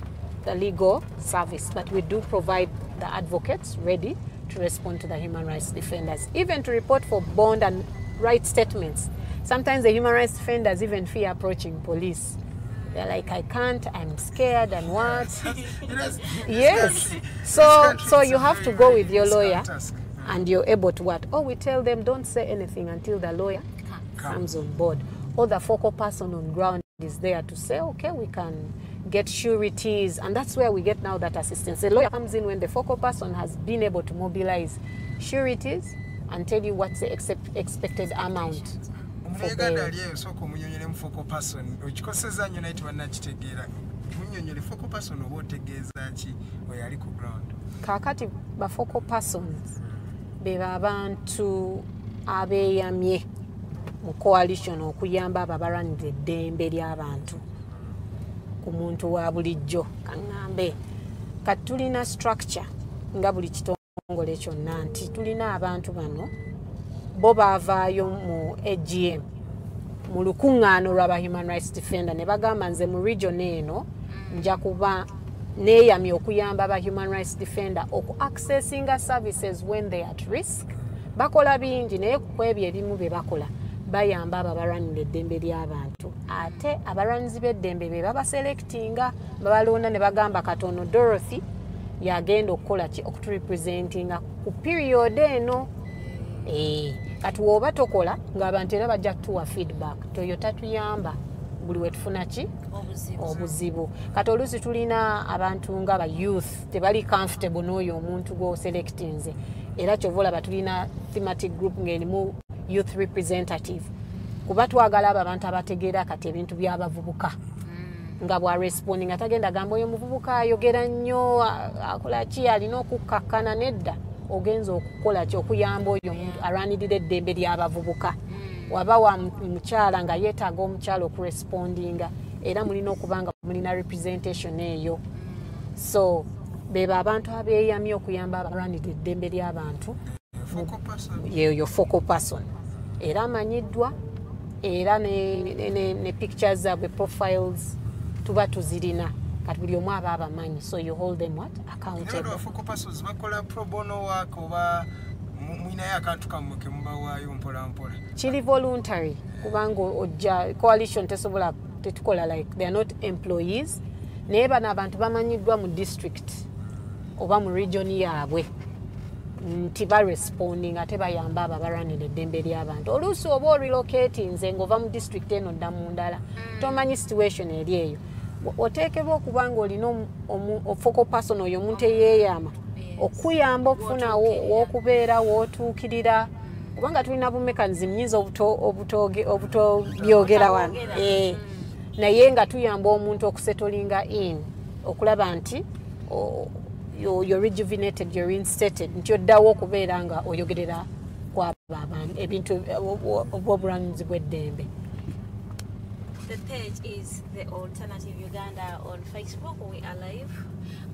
the legal service, but we do provide the advocates ready to respond to the human rights defenders, even to report for bond and right statements. Sometimes the human rights defenders even fear approaching police. They're like, I can't, I'm scared, and what? Yes. So you have to go with your lawyer, and you're able to what? Oh, we tell them don't say anything until the lawyer comes on board. Or the focal person on ground is there to say, okay, we can get sureties, and that's where we get now that assistance. The lawyer comes in when the focal person has been able to mobilize sureties and tell you what's the expected amount. Focal person, Kakati ba focal persons beba abantu abeyamye mu coalition okuyamba ababaranira eddembe ly'abantu ku muntu wa bulijjo kaŋŋambe kati tulina structure nga buli kitongole kyonna nti tulina abantu bano bo baavaayo mu AGM mu lukuŋŋaano lw'aba human rights defender ne bagamba nze mu region eno nja kuba neeyamye okuyamba aba human rights defender oku-accessinga services when they at risk bakola bingi naye ku ebyo ebimu bye bakola bayamba ababaranira eddembe ly'abantu ate abalwanizi b'eddembe be babaselectinga babalonda ne bagamba katono Dorothy yagenda okukola ki okuturepresentinga ku period eno kati woba tokola ng'abantu era bajja kutuwa feedback toyo tatuyamba buli wetufuna ki obuzibu kati oluusi tulina abantu nga ba youth tebali comfortable n'oyo omuntu gw'oselectinze era kyova olaba tulina thematic group ng'erimu youth representative kuba twagala abo abantu abategeera kati ebintu by'abavubuka nga bwaresponding nga tagenda gamba oyo muvubuka ayogera nnyo akola ki alina okukkakkana nedda ogenza okukola ki okuyamba oyo omuntu alwanirira eddembe ly'abavubuka waba wa mukyala nga yeetaaga omukyala okurespondinga era mulina okuba nga mulina representation eyo so beba abantu abeeyamye okuyamba abalwanirira eddembe ly'abantu yeyo focal person era amanyiddwa era ne pictures zaabwe profiles tuba tuzirina kati buli omu aba abamanyi so you hold them what accountable focal persons bakola pro bono work oba mwinayo akantu kammwe ke mubawaayo mpolampola kiri voluntary kubanga ojja coalition tesobola tetukola like they are not employees naye bano abantu bamanyiddwa mu district oba mu region yaabwe nti baresponding ate bayamba ababaranira eddembe ly'abantu oluusi oba orelocati nze ng'ova mu district eno dda mu ndala tomanyi situation eri eyo oteekebwa okuba nga olina focal person oyo omuntu eyeeyama okuyamba okufuna w'okubeera w'otuukirira kubanga tulina bu mechanism nyinza obutobyogera wano naye nga tuyamba omuntu okusetolinga in okulaba nti you're rejuvenated, you're reinstated nti oddawo okubeera nga oyogerera kwaba abantu ebintu obw'obulwanizi bw'eddembe. The page is The Alternative Uganda on Facebook. We are live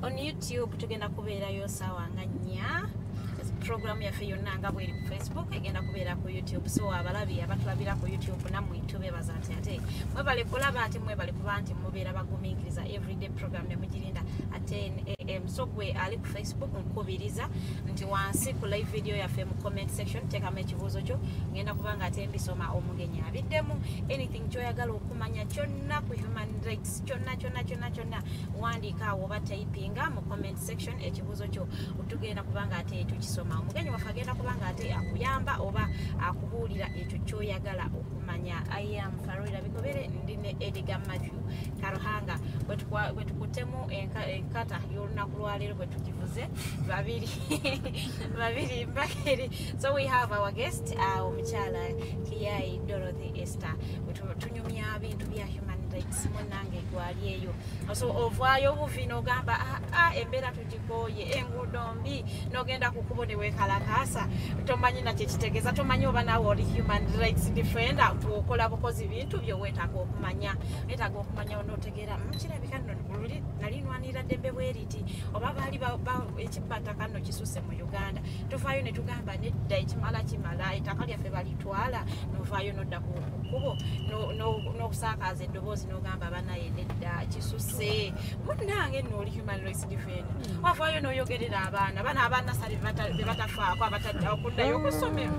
on YouTube. Tugenda kubeerayo sawa nga 4 program yaffe yonna nga bweri ku Facebook egenda kubeera ku YouTube so abalabi abatulabira ku YouTube namwe tubebaza nti ate mwebale kulaba ate mwebale kuba nti mubeera bagumiikiriza everyday program ne mugirinda at 10 am so gwe ali ku Facebook nkubiriza nti wansi ku live video yaffe mu comment section tekamu ekibuuzo kyo ngenda kubanga ate mbisoma omugenyi abiddemu anything kyoyagala okumanya kyonna ku human rights kyonna wandiika awo oba typinga mu comment section ekibuuzo kyo tugenda kubanga ate tukisoma omugenyi waffe agenda kubanga ate akuyamba oba akubuulira ekyo kyoyagala okumanya. I am FARIDA BIKOBERE ndine EDGAR MATHEW KARUHANGA bwetukutemu enkata y'olunaku lwaleero bwe tugivuze babiri mbakeri so we have our guest omukyala Kiyai Dorothy Esther tunyumya bintu bya human rights munange gwali eyo so ovaayo obuvi n'ogamba embeera tugikoye enguudo mbi n'ogenda kukubone weekalakaasa tomanyi nakyo kitegeeza tomanyi oba naawe oli human rights defender tuokola bukozi bintu byo weetaaga okumanya n'otegeera kirabika nalinwanira ddembe bweriti oba baali ekibataka nno kisuse mu Uganda tufaayo ne tugamba nedda ekimala kimala ettaka lyaffe balitwala novaayo n'odda ku kkubo n'okusaakaaza eddoboozi n'ogamba banaye nedda kisuse munnange nno oli human rights defender wavaayo n'oyogerera abaana nasale be batafaako abatadde okuddayo okusomera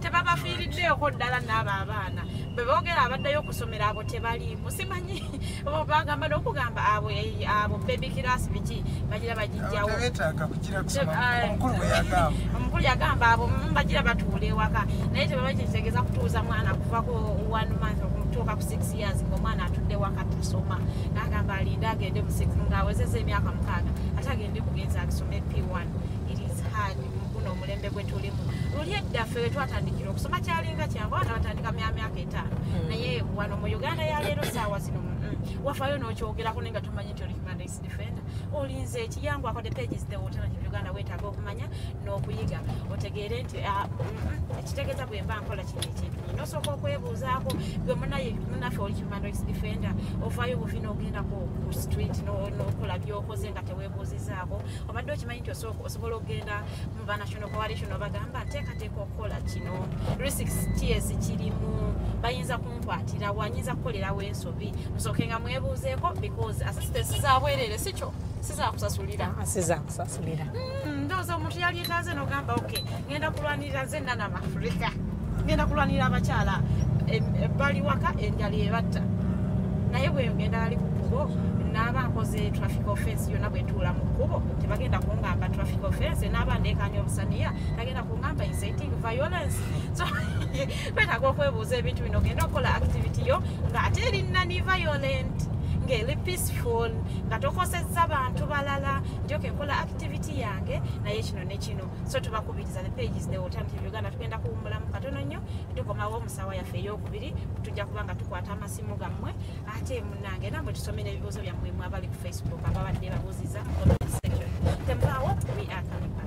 tebabafiiriddeyoko ddala n'abo abaana bwe boogera abaddayo okusomera abo tebaliimu simanyi bagamba n'okugamba abo baby class biki bagira bagijjawo omukulu yagamba abo bagira batuula ewaka naye tebabakitegeeza kutuuza mwana kuvako 1 month okutuuka ku 6 years ng'omwana atudde waka tasoma n'agamba alinde agende mu 6 ng'awezeza emyaka 6 ate agende kugenza agisome P1 it is hard muguno omulembe gwe tulimu luli eddaffe we twatandikira okusoma kyalinga kyangu abaana batandika myaka 5 naye wano mu Uganda ya leero saawa zino wafaayo n'okyogerako naye nga tumanyi nti oli human rights defender olinze ekiyangwako the pages the alternative Uganda weetaaga okumanya n'okuyiga otegeere nti ekitegeeza bwe mba nkola kino ekintu nyina osooka okwebuuzaako gwe munaffe oli human rights defender ovaayo bufi n'ogenda ku street n'okola by'okoze nga teweebuuzizaako obadde okimanyi nti osobola okugenda mu ba national coalition obagamba nteekateeka okukola kino risks tears kirimu bayinza kunkwatira wanyinza kukolerawo ensobi musooke nga mwebuuzeeko because assistance zaabwerere sikyo sizakusasulira ndowooza omuntu yali etaaze n'ogamba okay ngenda kulwanirira nze nanama Africa ngenda kulwanirira abakyala ebbali waka enjala ebatta naye bwe ngenda ali ku kkubo naaba nkoze traffic offense yonna bwe ntuula mu kkubo tebagenda kungamba traffic offense naaba ndeekanya obusaniya tagenda kungamba inciting violence so twetaaga okwebuuza ebintu bino ogenda okukola activity yo ng'ate eri nani violent ng'eri peaceful nga tokosezza bantu balala njoke nkola activity yange naye kino ne kino so tubakubiriza the pages the alternative Uganda tugenda kuwummulamu katono nnyo tukomawo omusawa yaffe ey'okubiri tujja kuba nga tukwata amasimu gammwe ate munnange nambwe tusome n'ebibuuzo byammwe mwe abali ku Facebook ababadde babuuziza mu comment section temulaawo we are coming back.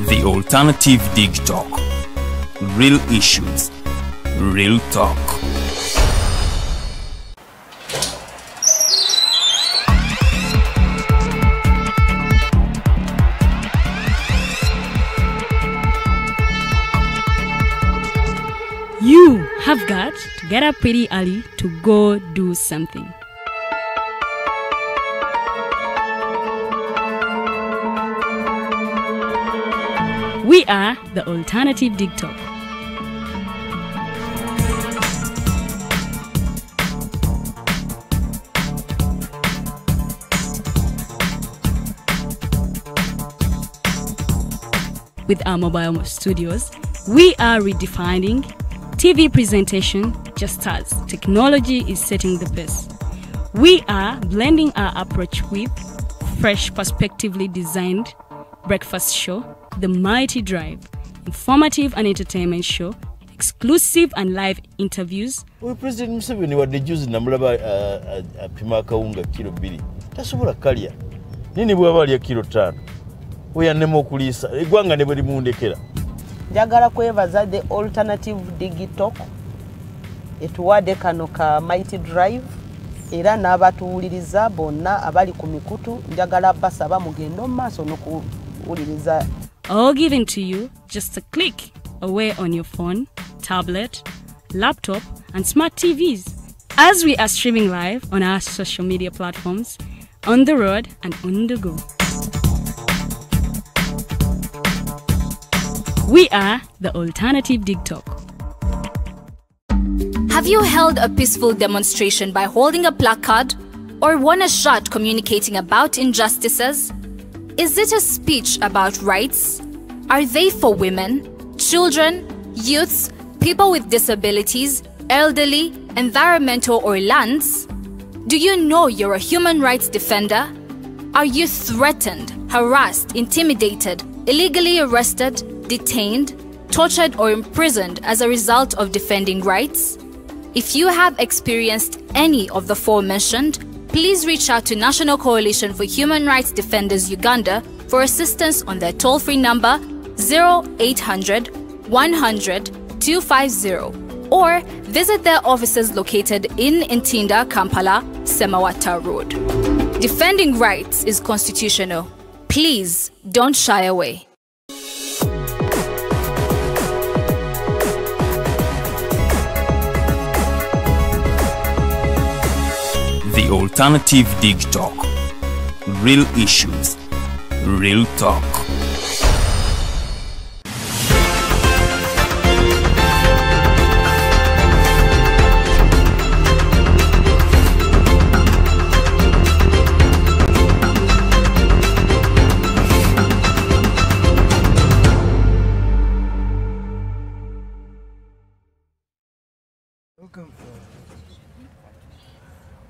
The Alternative Dig Talk. Real issues, real talk. You have got to get up pretty early to go do something. We are the Alternative Dig Talk. With our mobile studios, we are redefining TV presentation just as technology is setting the pace. We are blending our approach with fresh, perspectively designed breakfast show, The Mighty Drive, informative and entertainment show, exclusive and live interviews. President Museveni wadde juzi namulaba apima akawunga kilo 2 tasobola kalya nini bwaba alya kilo 5 oyanema okuliisa eggwanga ne bwe limundekera. Njagala kwebaza the alternative digital etuwadde kano ka Mighty Drive era n'abatuwuliriza bonna abali ku mikutu njagala basaba mugendo maaso n'okuwuliriza. All given to you just a click away on your phone, tablet, laptop, and smart TVs. As we are streaming live on our social media platforms, on the road and on the go. We are the Alternative Dig Talk. Have you held a peaceful demonstration by holding a placard or won a shot communicating about injustices? Is it a speech about rights? Are they for women, children, youths, people with disabilities, elderly, environmental or lands? Do you know you're a human rights defender? Are you threatened, harassed, intimidated, illegally arrested, detained, tortured or imprisoned as a result of defending rights? If you have experienced any of the forementioned, please reach out to National Coalition for Human Rights Defenders Uganda for assistance on their toll-free number 0800 100 250 or visit their offices located in Ntinda, Kampala, Semawata Road. Defending rights is constitutional. Please don't shy away. The Alternative Dig Talk. Real issues, real talk.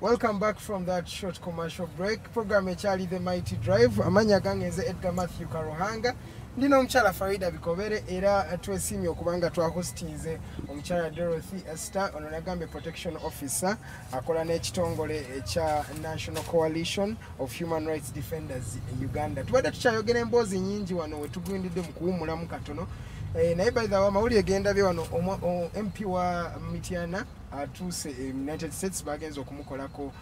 Welcome back from that short commercial break. Program Echali the Mighty Drive. Amanya gangenze Edgar Matthew Karuhanga. Ndino mchala Farida BIKOBERE era tuesimi okubanga twahostinze omuchala Dorothy Esther ononagambe protection officer akola n'ekitongole ekya National Coalition of Human Rights Defenders in Uganda. Tubadde tukyayogera emboozi nyingi wano wetugwindidde mu kuwumulamu katono. Naye by the way mawulire genda bye wano MP wa Mityana atuse United States bagenza okumukolako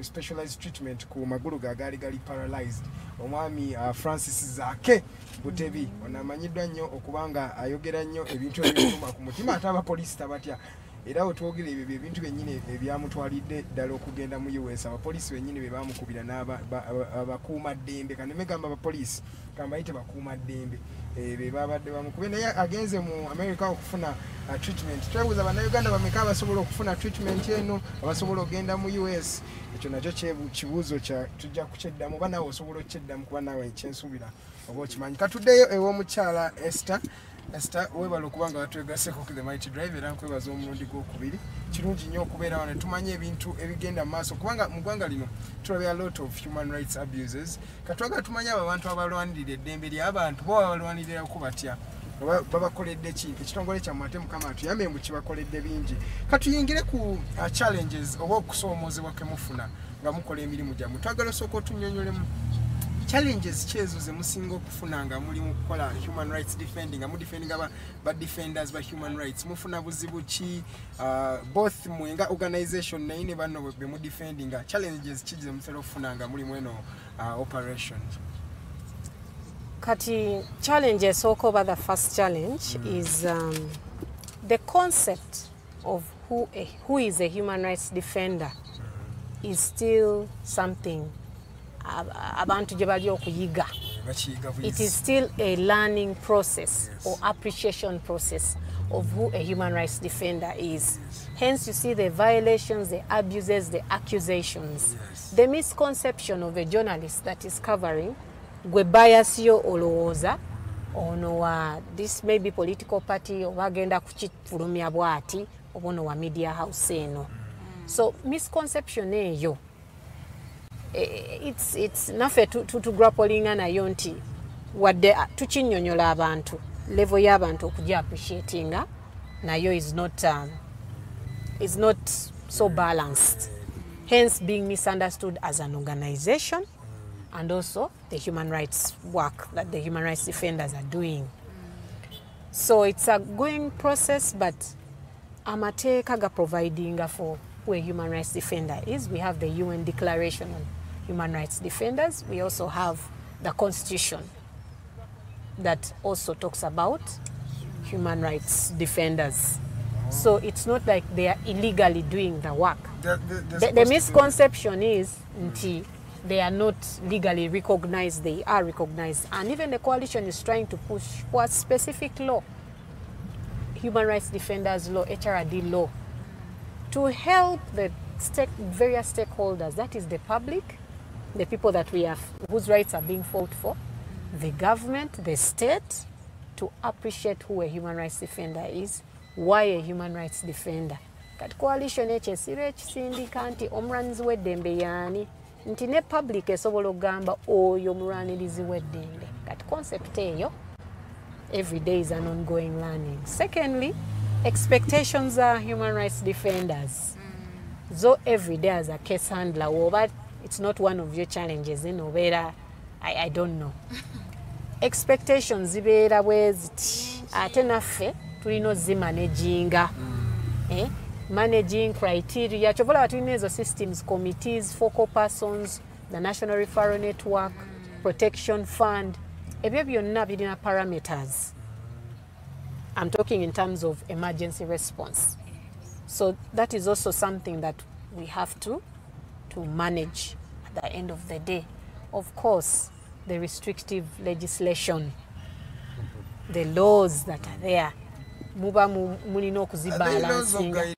specialized treatment ku magulu gagali gali paralyzed omwami Francis Zake Butebi onamanyiddwa nnyo okubanga ayogera nnyo ebintu ebiruma ku mutima ate abapolisi tabatya era otwogera ebyo ebintu byennyini ebyamutwalidde ddala okugenda mu US abapolisi bennyini be bamukubira n'abakuuma ddembe kaneme gamba abapolisi kambayite bakuuma ddembe be babadde bamukube naye agenze mu America okufuna treatment. Twebuuza bannayuganda bameka abasobola okufuna treatment eno abasobola okgenda mu US. Ekyo nakyo kibuuzo kya tujja kukyeddamu oba naawe osobola okkyeddamu kuba naawe ekyensuubira oba okimanyi. Katuddeyo ew'omukyala Esther. Esther, webala okubanga batwegaseko ku the Mighty Drive era nkwebaza omulundi gwokubiri. Kirungi nnyo okubeera wano tumanye ebintu ebigenda mu maaso kubanga mu ggwanga lino tulabye a lot of human rights abuses. Katwaga tumanye abantu abalwanirira eddembe ly'abantu bo abalwanirira ku batya babakoledde ki ekitongole kya Mate Mukama atuyambe mbu kibakoledde bingi. Katuyingire ku challenges oba okusoomoozebwa ke mufuna nga mukola emirimu gyammwe. Twagala osooka otunnyonnyolemu challenges chezo ze musingo kufunanga muri mu kola human rights defending amu defending aba defenders ba human rights mufuna buzibu ki both muenga organization na ine bano be mu defending challenges ki ze musero kufunanga muri mweno operations. Kati challenges okoba the first challenge is the concept of who is a human rights defender is still something abantu gye bali okuyiga. It is still a learning process or appreciation process of who a human rights defender is. Hence you see the violations, the abuses, the accusations, the misconception of a journalist that is covering gwe bias yo olowooza ono wa this may be political party or agenda kukifulumya bwati obono wa media house eno. So misconception eyo it's nafe to grappling nayo nti wadde tukinnyonnyola abantu level y'abantu okujja appreciatinga nayo is not so balanced, hence being misunderstood as an organization and also the human rights work that the human rights defenders are doing. So it's a going process, but amateeka ga providing for who a human rights defender is. We have the UN Declaration on Human Rights Defenders. We also have the Constitution that also talks about human rights defenders. So it's not like they are illegally doing the work. The misconception is they are not legally recognized, they are recognized. And even the coalition is trying to push for a specific law, Human Rights Defenders Law, HRD law, to help the various stakeholders, that is the public, the people that we have, whose rights are being fought for, the government, the state, to appreciate who a human rights defender is, why a human rights defender. Kat coalition ekesire ekisindika nti omulwanirizi w'eddembe yaani nti ne public esobola okugamba oyo omulwanirizi w'eddembe. Kat concept eyo every day is an ongoing learning. Secondly, expectations are human rights defenders. So every day as a case handler, but it's not one of your challenges in Obera. I don't know. Expectations zibeera bweziti ate naffe tulina zimanaginga. Managing criteria. Chovola tulina ezo systems, committees, focal persons, the National Referral Network, Protection Fund. Ebyo byonna birina parameters. I'm talking in terms of emergency response. So that is also something that we have to manage at the end of the day. Of course, the restrictive legislation, the laws that are there, muba mulino kuzibalansinga.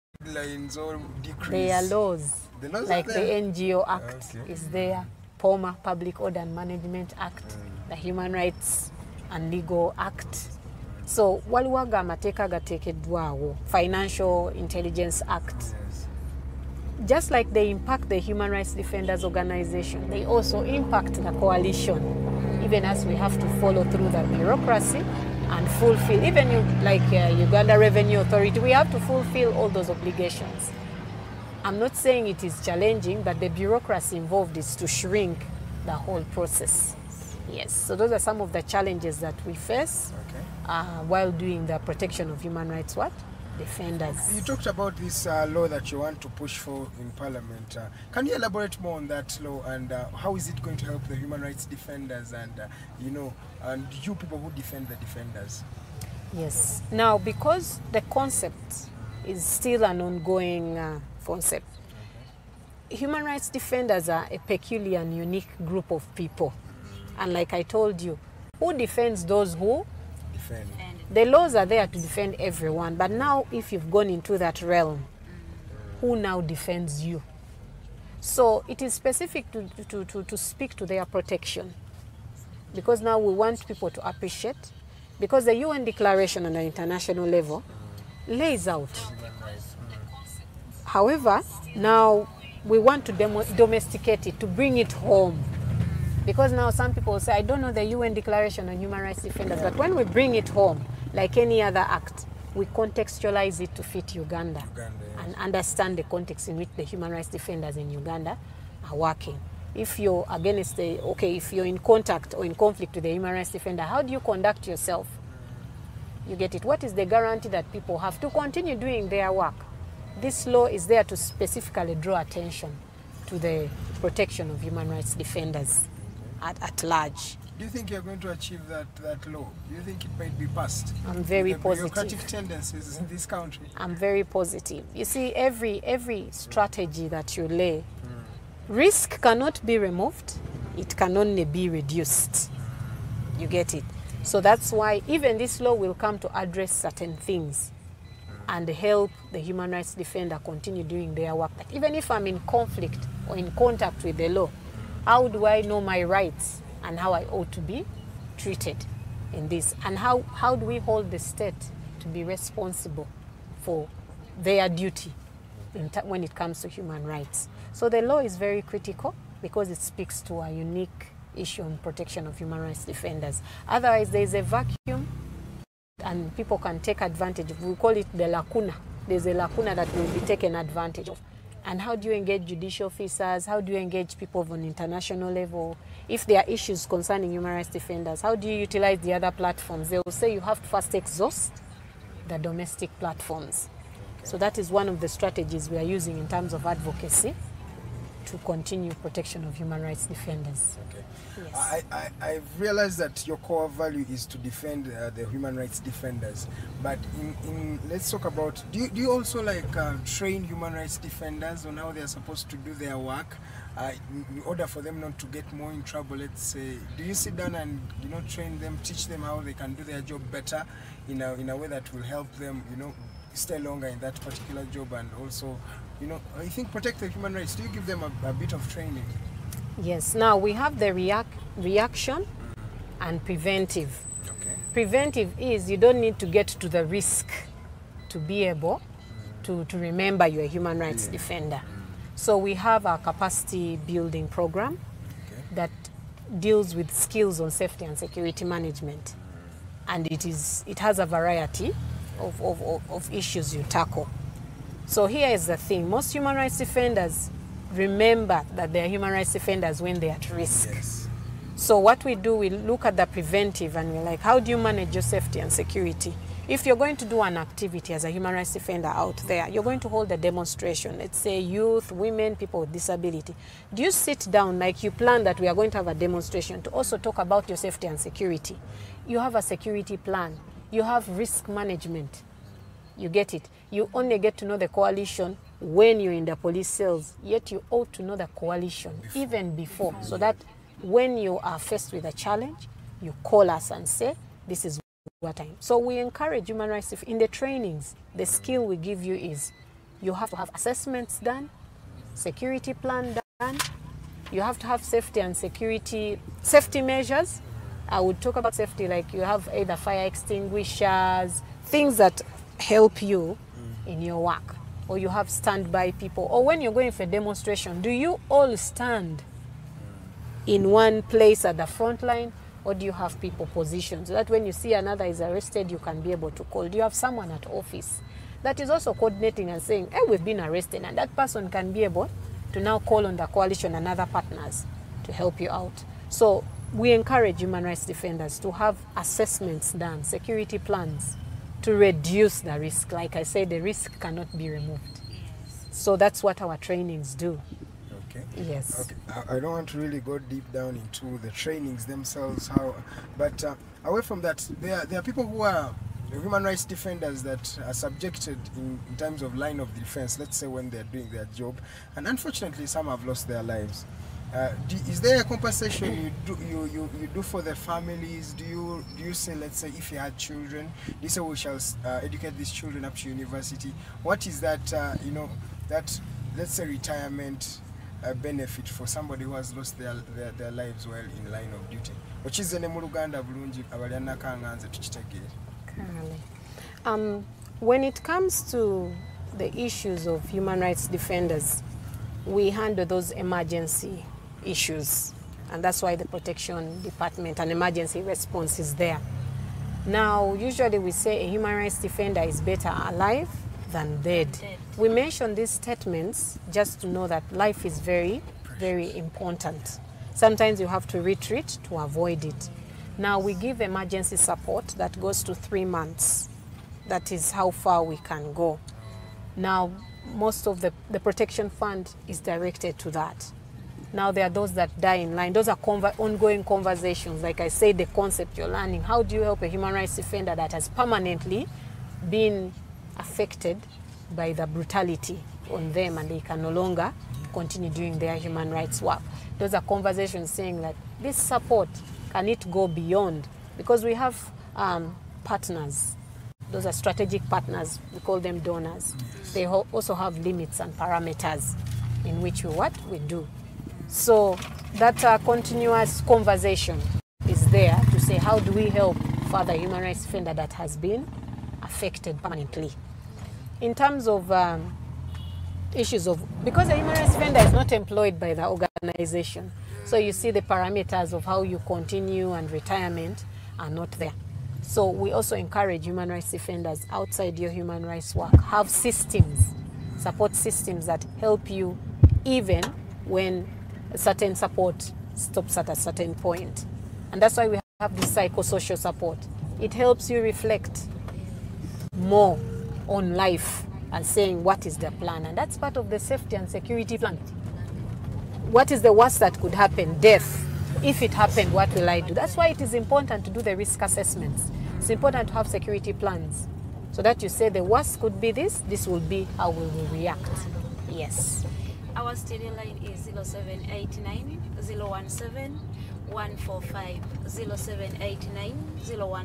There are laws, like the NGO Act is there, POMA, Public Order and Management Act, the Human Rights and Legal Act. So waliwaga amateeka gateekeddwawo, Financial Intelligence Act. just like they impact the human rights defenders organization, they also impact the coalition, even as we have to follow through the bureaucracy and fulfill, even Uganda Revenue Authority, we have to fulfill all those obligations. I'm not saying it is challenging, but the bureaucracy involved is to shrink the whole process. Yes, so those are some of the challenges that we face while doing the protection of human rights defenders. You talked about this law that you want to push for in Parliament. Can you elaborate more on that law and how is it going to help the human rights defenders and, and you people who defend the defenders? Yes. Now, because the concept is still an ongoing concept, human rights defenders are a peculiar and unique group of people. And like I told you, who defends those who defend? The laws are there to defend everyone, but now if you've gone into that realm, who now defends you? So it is specific to speak to their protection, because now we want people to appreciate, because the UN declaration on the international level lays out. However, now we want to domesticate it, to bring it home. Because now some people say, I don't know the UN Declaration on Human Rights Defenders, but when we bring it home, like any other act, we contextualize it to fit Uganda and understand the context in which the human rights defenders in Uganda are working. If you're against if you're in contact or in conflict with the human rights defender, how do you conduct yourself? You get it? What is the guarantee that people have to continue doing their work? This law is there to specifically draw attention to the protection of human rights defenders at large. Do you think you're going to achieve that law? Do you think it might be passed? I'm very positive. Bureaucratic tendencies in this country. I'm very positive. You see, every strategy that you lay, risk cannot be removed. It can only be reduced. You get it? So that's why even this law will come to address certain things and help the human rights defender continue doing their work. But even if I'm in conflict or in contact with the law, how do I know my rights and how I ought to be treated in this? And how do we hold the state to be responsible for their duty when it comes to human rights? So the law is very critical because it speaks to a unique issue on protection of human rights defenders. Otherwise, there is a vacuum and people can take advantage of. We call it the lacuna. There's a lacuna that will be taken advantage of. And how do you engage judicial officers? How do you engage people on international level? If there are issues concerning human rights defenders, how do you utilize the other platforms? They will say you have to first exhaust the domestic platforms. So that is one of the strategies we are using in terms of advocacy to continue protection of human rights defenders. Okay. Yes. I've realized that your core value is to defend the human rights defenders. But let's talk about, do you also train human rights defenders on how they are supposed to do their work in order for them not to get more in trouble? Let's say, do you sit down and train them, teach them how they can do their job better in a way that will help them stay longer in that particular job, and also I think protect the human rights? Do you give them a bit of training? Yes. Now we have the reaction and preventive. Okay. Preventive is you don't need to get to the risk to be able to remember you're a human rights defender. So we have a capacity building program that deals with skills on safety and security management, and it has a variety of issues you tackle. So here is the thing. Most human rights defenders remember that they are human rights defenders when they are at risk. Yes. So what we do, we look at the preventive and we're like, how do you manage your safety and security? If you're going to do an activity as a human rights defender out there, you're going to hold a demonstration, let's say youth, women, people with disability. Do you sit down like you plan that we are going to have a demonstration to also talk about your safety and security? You have a security plan. You have risk management. You get it? You only get to know the coalition when you're in the police cells, yet you ought to know the coalition even before, so that when you are faced with a challenge, you call us and say, this is what I am. So we encourage human rights. In the trainings, the skill we give you is you have to have assessments done, security plan done, you have to have safety and safety measures. I would talk about safety like you have either fire extinguishers, things that help you in your work. or you have standby people, or when you're going for a demonstration, do you all stand in one place at the front line, or do you have people positioned so that when you see another is arrested, you can be able to call? Do you have someone at office that is also coordinating and saying, hey, we've been arrested, and that person can be able to now call on the coalition and other partners to help you out? So we encourage human rights defenders to have assessments done, security plans, to reduce the risk. Like I said, the risk cannot be removed. So that's what our trainings do. Okay. Yes. Okay. I don't want to really go deep down into the trainings themselves, but away from that, there are people who are human rights defenders that are subjected in terms of line of defense, let's say when they're doing their job, and unfortunately some have lost their lives. Is there a compensation you do for the families? Do you say, let's say, if you had children, you say we shall educate these children up to university? What is that, that, let's say, retirement benefit for somebody who has lost their lives while in line of duty? Which is in Uganda, Burundi, Abalana Kanganze tukitegere. When it comes to the issues of human rights defenders, we handle those emergency issues, and that's why the protection department and emergency response is there. Now, usually we say a human rights defender is better alive than dead. We mention these statements just to know that life is very, very important. Sometimes you have to retreat to avoid it. Now, we give emergency support that goes to 3 months. That is how far we can go. Now, most of the protection fund is directed to that. Now, there are those that die in line. Those are ongoing conversations. Like I say, the concept you're learning. How do you help a human rights defender that has permanently been affected by the brutality on them and they can no longer continue doing their human rights work? Those are conversations saying that this support, can it go beyond? Because we have partners. Those are strategic partners. We call them donors. They also have limits and parameters in which we do. So that continuous conversation is there to say, how do we help further human rights defender that has been affected permanently? In terms of issues of, because a human rights defender is not employed by the organization, so you see the parameters of how you continue and retirement are not there. So we also encourage human rights defenders outside your human rights work, have systems, support systems that help you even when certain support stops at a certain point. And that's why we have this psychosocial support. It helps you reflect more on life and saying what is the plan. And that's part of the safety and security plan. What is the worst that could happen? Death. If it happened, what will I do? That's why it is important to do the risk assessments. It's important to have security plans so that you say the worst could be this will be how we will react. Yes. Our studio line is 0789 017 145 0789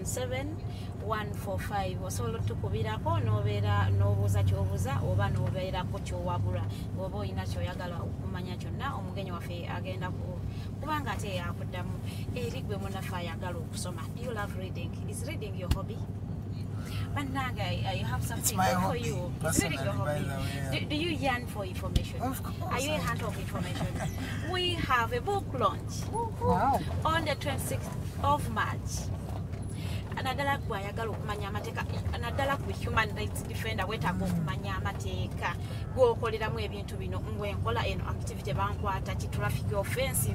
017 145. Osobola tukubirako nobeera n'obuuza ky'obuuza oba n'obeerako ky'owabula oba olina ky'oyagala okumanya kyonna omugenyi waffe agenda kubanga ate yakuddamu eri gwe munaffe ayagala okusoma. Do you love reading? Is reading your hobby? Bannanga, I have something for you. Is reading your hobby? Do you yearn for information? Of course. Are you a hunt of information? We have a book launch on the 26th of March. Anadala kwa yagala okumanya amateeka, anadala ku human rights defender wetaaga okumanya amateeka g'okoleramu ebintu bino. Ngwe nkola eno activity bankwata ki traffic offense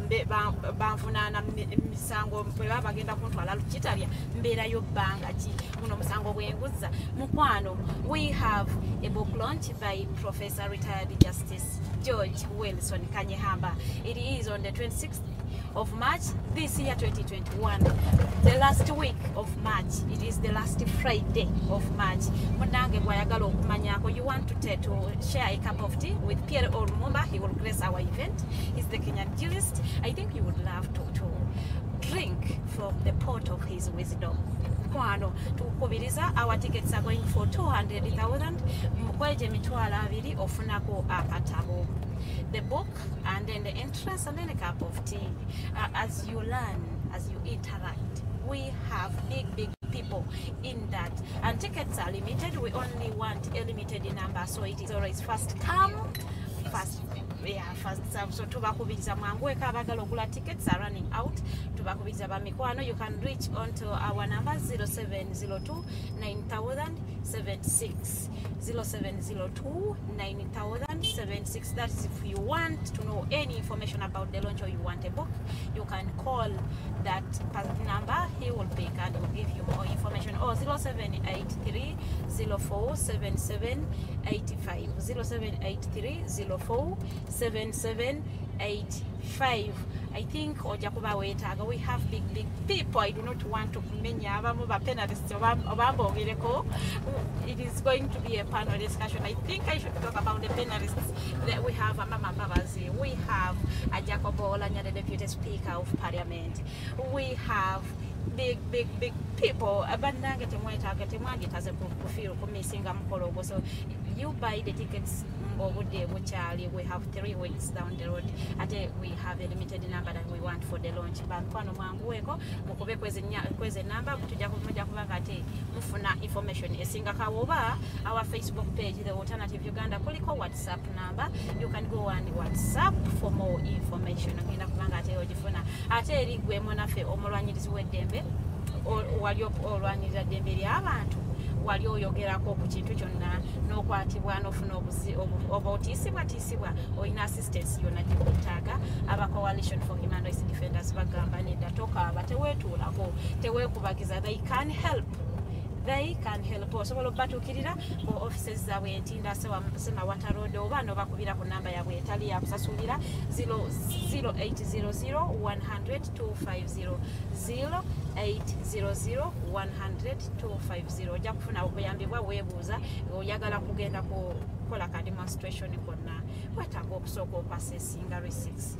banvunaana misango bwe baba bagenda kuntwala lukitalya mbeerayo bbanga ki muno musango bw'enguza mukwano. We have a book launch by Professor retired Justice George Wilson Kanyehamba. It is on the 26th of March this year 2021, the last week of March. It is the last Friday of March. Munange gwayagala okumanyako, you want to share a cup of tea with Pierre Olumumba. He will grace our event. He's the Kenyan jurist. I think you would love to drink from the pot of his wisdom. Kwano tukubiriza, our tickets are going for 200,000. Mukweje mitwalo 2 ofunako akatabo, the book, and then the entrance, and then a cup of tea. As you learn, as you interact, we have big people in that. And tickets are limited. We only want a limited number, so it is always first come, first serve. So tubakubiriza mwangweka abagala okugula tickets are running out. Tubakubiriza bamikwano. You can reach onto our number 0702 9076 0702 9076. That's if you want to know any information about the launch or you want a book, you can call that number. He will pick and will give you more information. Or 0783 04 7785 0783 04 7785. I think Ojakuba Wetaga, we have big people. I do not want to menya penalists. It is going to be a panel discussion. I think I should talk about the panelists that we have. We have a Jacobo Olanya, the Deputy Speaker of Parliament. We have big people. So you buy the tickets. We have 3 weeks down the road. We have a limited number that we want for the launch. Information our Facebook page, the Alternative Uganda, WhatsApp number. You can go on WhatsApp for more information. Wali oyogerako ku kintu kyonna n'okwatibwa n'ofuna oba otiisibwa olina assistance yonna gyekutaaga. Aba Coalition for Human Rights Defenders bagamba nedda tokaaba, teweetuulako, teweekubagiza. They can help. Osobola obatuukirira ku offices zaabwe Ntinda Semawata Road oba n'obakubira ku namba yaabwe etali yakusasulira 0800 100 250 0800 100 250. Ojja kufuna okuyambibwa weebuuza oyagala kugenda kukola ka demonstration konna. Weetaaga okusooka okwasesinga receipts.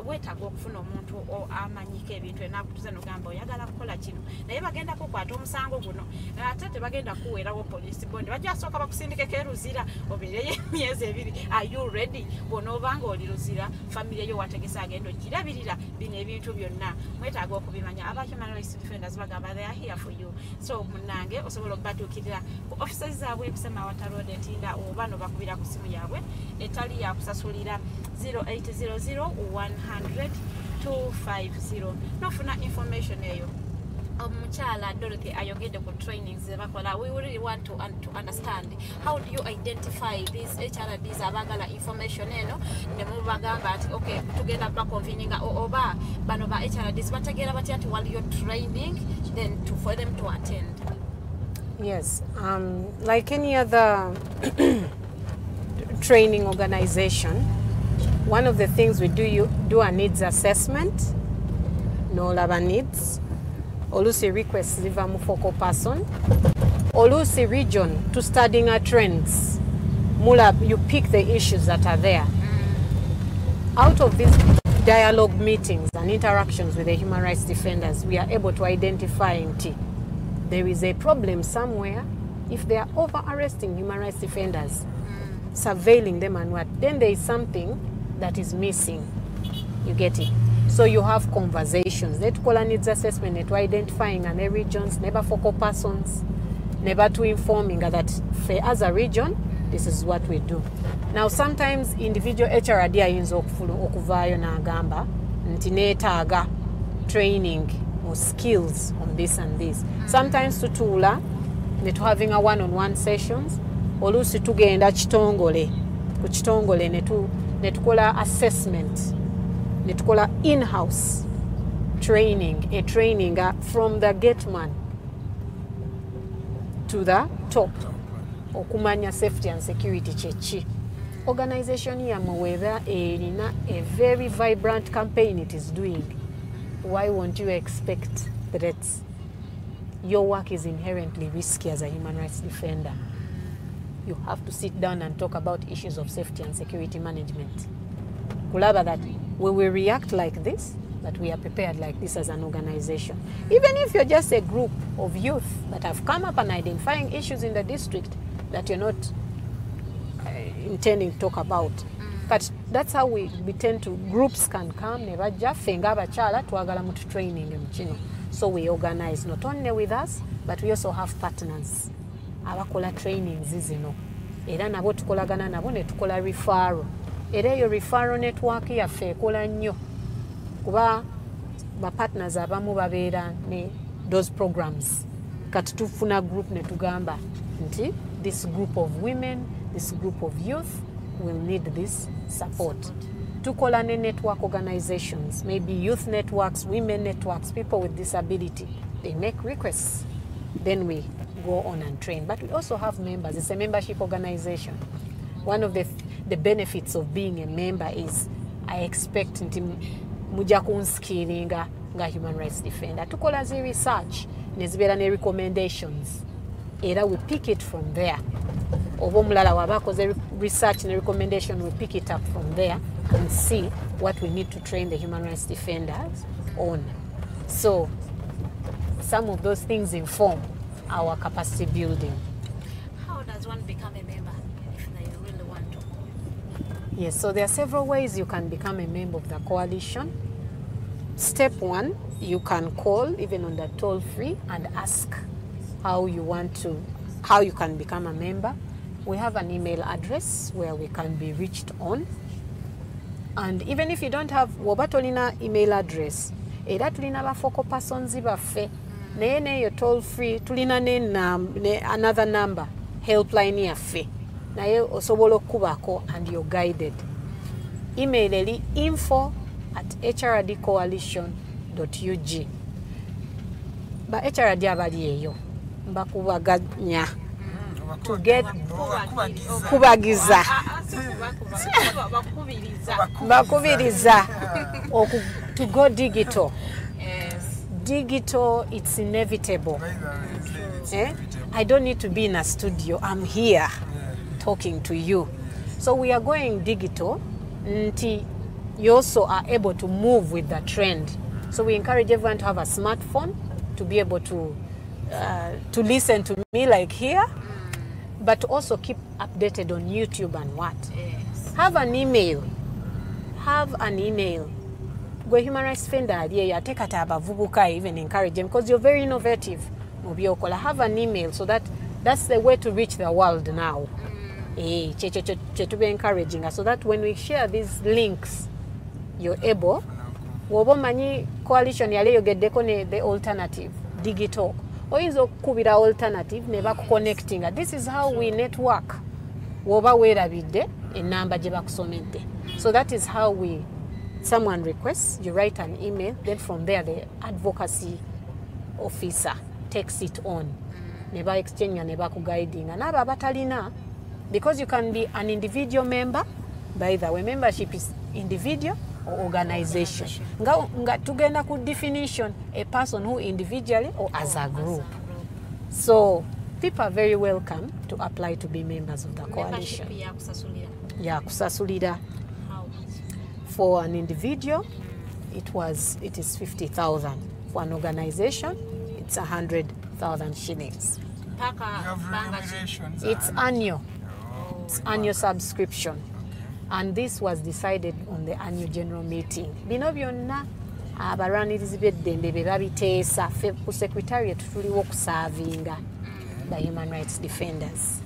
Weetaaga okufuna omuntu amanyiko ebintu enakutuza n'ogamba oyagala kukola kino naye bagenda kukwata omusango guno ate tebagenda kuweerawo police bond. Bajja asooka bakusindikeko eruzira obeereyo emyezi 2. Are you ready? Bw'onoobanga oli luzira family yo wategesa agenda ogirabirira bino ebintu byonna. Mwetaaga okubimanya. Aba Human Rights Defenders bagamba they are here for you. So munange osobola okubatuukirira ku offices zaabwe Semawata Road Ntinda oba n'obakubira ku simu yaabwe etali yakusasulira 0800 100 250. Nofuna information eyo. Muchala Dorothy ayogede ku trainings bakola. We really want to understand how do you identify these HRDs abagala information eno ne mubagamba ati okay tugenda ba convening oba bano ba HRDs bategera bati ati while you're training then for them to attend. Yes, like any other training organization, one of the things we do a needs assessment. No laba needs. Olusi requests liva mu focal person. Olusi region to studying our trends. Mula, you pick the issues that are there. Out of these dialogue meetings and interactions with the human rights defenders, we are able to identify there is a problem somewhere. If they are over-arresting human rights defenders, surveilling them and what, then there is something that is missing. You get it? So you have conversations. That call needs assessment to identifying and the regions, never focal persons, never to informing that for as a region, this is what we do. Now sometimes individual HRD ayinza okuvaayo n'agamba nti neetaaga training or skills on this and this. Sometimes tutuula ne having a one-on-one sessions, oluusi tugenda ku kitongole ne tukola assessment. Nitukola in-house training, a training from the gateman to the top. Okumanya safety and security chechi. Organization ya Maweda Erina, a very vibrant campaign it is doing. Why won't you expect threats? Your work is inherently risky as a human rights defender. You have to sit down and talk about issues of safety and security management. Kulaba that we will react like this, that we are prepared like this as an organization. Even if you're just a group of youth that have come up and identifying issues in the district that you're not intending to talk about. But that's how we tend to, groups can come, training. So we organize not only with us, but we also have partners abakola trainings zino era nabo tukolagana nabo ne tukola referral era eyo referral network yaffe ekola nnyo kuba ba partners abamu babeera ne those programs kati tufuna group ne tugamba nti this group of women, this group of youth will need this support. Tukola ne network organizations, maybe youth networks, women networks, people with disability. They make requests. Then we go on and train. But we also have members. It's a membership organization. One of the benefits of being a member is I expect nti muja kunskiringa nga human rights defender. Tukola zi research, nezibera ne recommendations. Era we pick it from there. Obo mulala wabakoze research and recommendation, we pick it up from there and see what we need to train the human rights defenders on. So some of those things inform our capacity building. How does one become a member if they really want to? Yes, so there are several ways you can become a member of the coalition. Step one, you can call even on the toll-free and ask how you can become a member. We have an email address where we can be reached on. And even if you don't have Wobatolina email address, era tulina ba focal persons baffe. Naye yo toll free tulina ne another number helpline yaffe. Naye osobola okubako and you're guided. Email eli info@hrd-coalition.ug. Ba HRD abali eyo mbakubaganya to get kubagiza bakubiriza to go digital. Digital, it's inevitable. I don't need to be in a studio. I'm here talking to you. So we are going digital until you also are able to move with the trend. So we encourage everyone to have a smartphone to be able to listen to me like here, but also keep updated on YouTube and what. Yes. Have an email. Go human rights defender, yeah, take a even encourage them because you're very innovative. Have an email so that's the way to reach the world now. To be encouraging so that when we share these links, you're able. Many coalition yale yogeddeko ne the alternative digital. Oyinza okukubira alternative ne bakuconnecting. This is how we network. Woba werabidde enamba gye bakusomedde. So that is how someone requests, you write an email, then from there the advocacy officer takes it on. Neba exchange neba ku guiding. And aba batalina, because you can be an individual member, by the way, membership is individual or organization. Nga tugenda ku definition, a person who individually or as a group. So people are very welcome to apply to be members of the coalition. Yeah, kusasulira. For an individual, it is 50,000. For an organization, it's 100,000 shillings. It's annual. It's annual subscription. And this was decided on the annual general meeting. Bino byonna abaranirizi b'eddembe be babiteesa ffe ku secretariat tuliwo okusavinga the human rights defenders.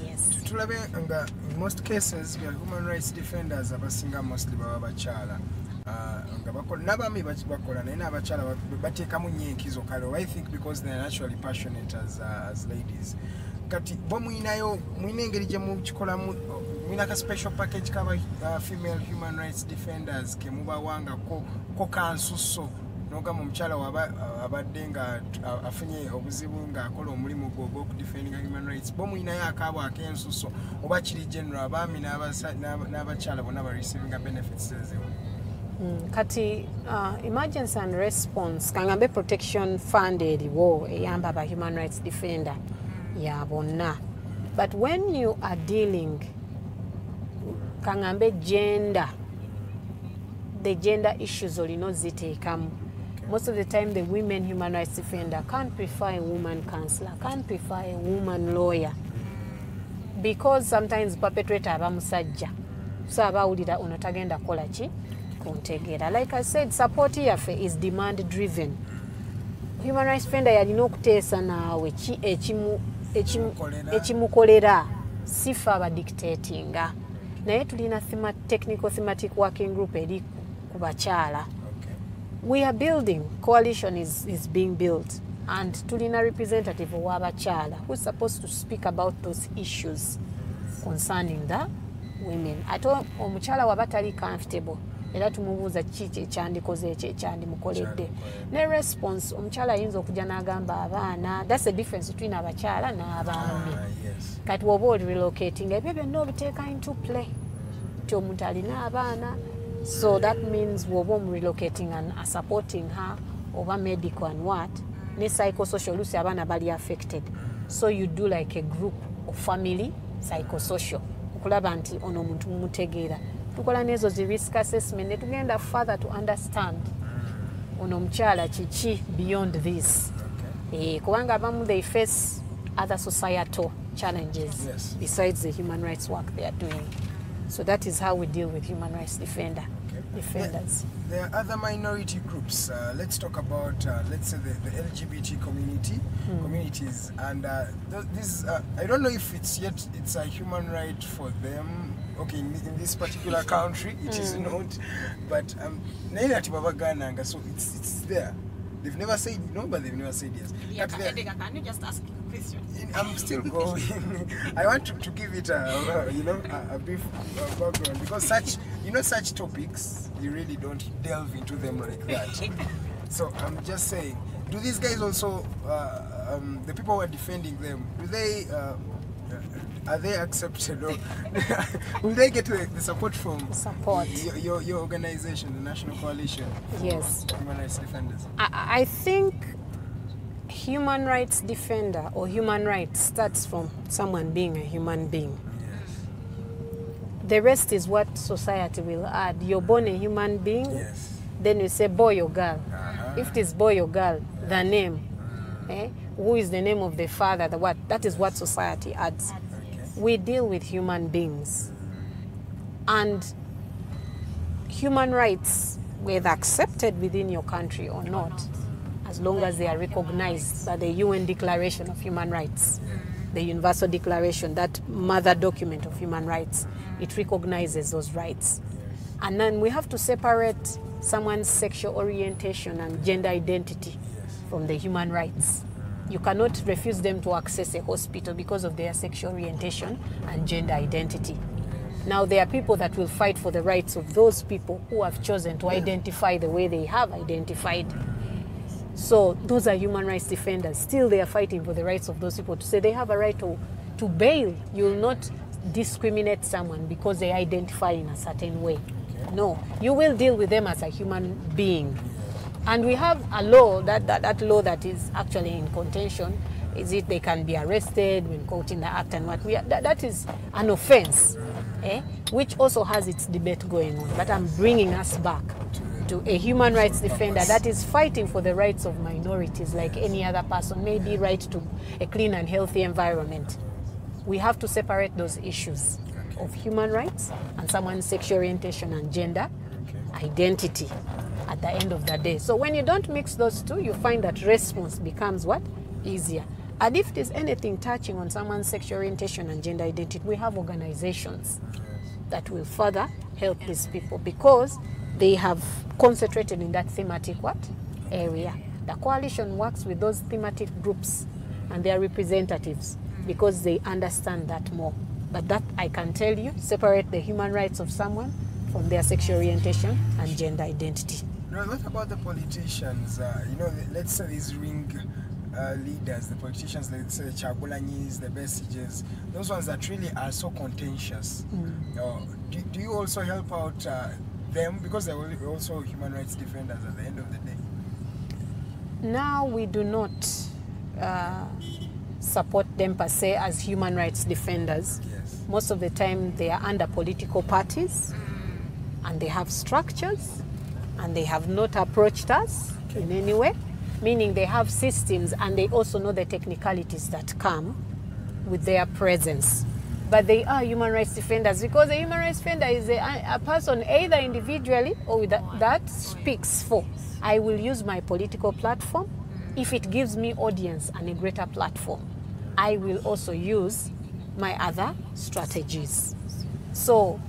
Yes. Tulabe nga in most cases we are human rights defenders abasinga mostly baba bachala nga bakola nabami bakola naye n'abakyala bateekamu nnyo enkizo kale. I think because they are naturally passionate as ladies. Kati bo mwina engeri gye mukikolamu, mwina ka special package kaba female human rights defenders ke mubawanga ko kansuso nogamba omukyala abadde nga afunye obuzibu ng'akola omulimu gw'okudefendinga human rights, bo mwinayo akaabo ak'ensuso oba kiri general abaami n'abakyala bonna bareceiving benefits ezimu? Kati emergency and response kangambe protection fund eriwo eyamba aba human rights defender ya bonna, but when you are dealing kangambe the gender issues olina oziteekamu. Most of the time the women human rights defender can't prefer a woman counselor, can't prefer a woman lawyer, because sometimes perpetrator aba musajja, so abawulira ono tagenda kola ki kuntegeera. Like I said, support yaffe is demand driven. human rights defender yalina okuteesa naawe ekimukolera sifa abadictatinga naye tulina technical thematic working group eri ku bakyala. We are building, coalition is being built, and tulina representative ow'abakyala who's supposed to speak about those issues concerning the women. Ate omukyala waba tali comfortable era tumubuuza kiki ekyandikoze ekyo ekyandimukoledde ne response omukyala ayinza okujja n'agamba abaana. That's the difference between abakyala n'abaami. Kati woba oli relocating ebyo byonna obiteeka into play ti omuntu alina abaana. So that means woba relocating and supporting her over medical and what ne psychosocial lusi abaana bali affected. So you do like a group of family psychosocial okulaba nti ono omuntu mumutegeera. Tukola nezo zi risk assessment ne tugenda further to understand ono omukyala kiki beyond this. Kubanga abamu they face other societal challenges besides the human rights work they are doing. So that is how we deal with human rights defenders. There are other minority groups. Let's talk about, let's say, the LGBT communities. And this, I don't know if it's a human right for them. Okay, in this particular country, it is not. But so it's there. They've never said no, but they've never said yes. Yeah, can you just ask questions? I'm still going. I want to give it a brief background because such topics you really don't delve into them like that. So I'm just saying, do these guys also, the people who are defending them, do they? Are they accepted or will they get the support from your organization, the National Coalition? Yes. Human Rights Defenders. I think human rights defender or human rights starts from someone being a human being. Yes. The rest is what society will add. You're born a human being, then you say boy or girl. If it is boy or girl, the name. Who is the name of the father? The what? That is what society adds. We deal with human beings, and human rights, whether accepted within your country or not, as long as they are recognized by the UN Declaration of Human Rights, the Universal Declaration, that mother document of human rights, it recognizes those rights. And then we have to separate someone's sexual orientation and gender identity from the human rights. You cannot refuse them to access a hospital because of their sexual orientation and gender identity. Now, there are people that will fight for the rights of those people who have chosen to identify the way they have identified. So those are human rights defenders. Still, they are fighting for the rights of those people to say they have a right to bail. You will not discriminate someone because they identify in a certain way. No, you will deal with them as a human being. And we have a law, that law that is actually in contention. Is it they can be arrested when caught in the act and what? That is an offense, which also has its debate going on. But I'm bringing us back to a human rights defender that is fighting for the rights of minorities like any other person, maybe right to a clean and healthy environment. We have to separate those issues of human rights and someone's sexual orientation and gender identity at the end of the day. So when you don't mix those two, you find that response becomes what? Easier. And if there's anything touching on someone's sexual orientation and gender identity, we have organizations that will further help these people because they have concentrated in that thematic what? Area. The coalition works with those thematic groups and their representatives because they understand that more. But that I can tell you, separate the human rights of someone from their sexual orientation and gender identity. Now, what about the politicians? Let's say these ring leaders, the politicians, let's say the Chagulanyis, the Besiges, those ones that really are so contentious. Do you also help out them because they're also human rights defenders at the end of the day? Now we do not support them per se as human rights defenders. Yes. Most of the time they are under political parties and they have structures and they have not approached us in any way, meaning they have systems and they also know the technicalities that come with their presence. But they are human rights defenders because a human rights defender is a person either individually or that speaks for. I will use my political platform if it gives me audience and a greater platform, I will also use my other strategies. So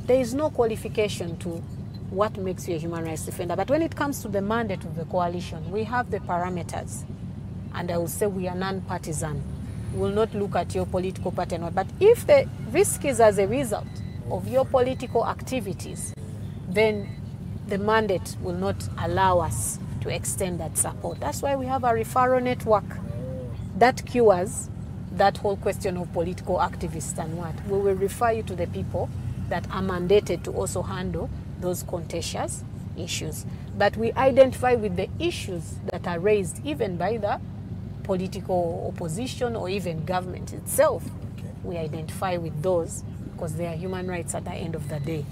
there is no qualification to what makes you a human rights defender. But when it comes to the mandate of the coalition, we have the parameters. And I will say we are non-partisan. We will not look at your political party. But if the risk is as a result of your political activities, then the mandate will not allow us to extend that support. That's why we have a referral network that cures that whole question of political activists and what. We will refer you to the people that are mandated to also handle those contentious issues. But we identify with the issues that are raised even by the political opposition or even government itself. Okay. We identify with those because they are human rights at the end of the day.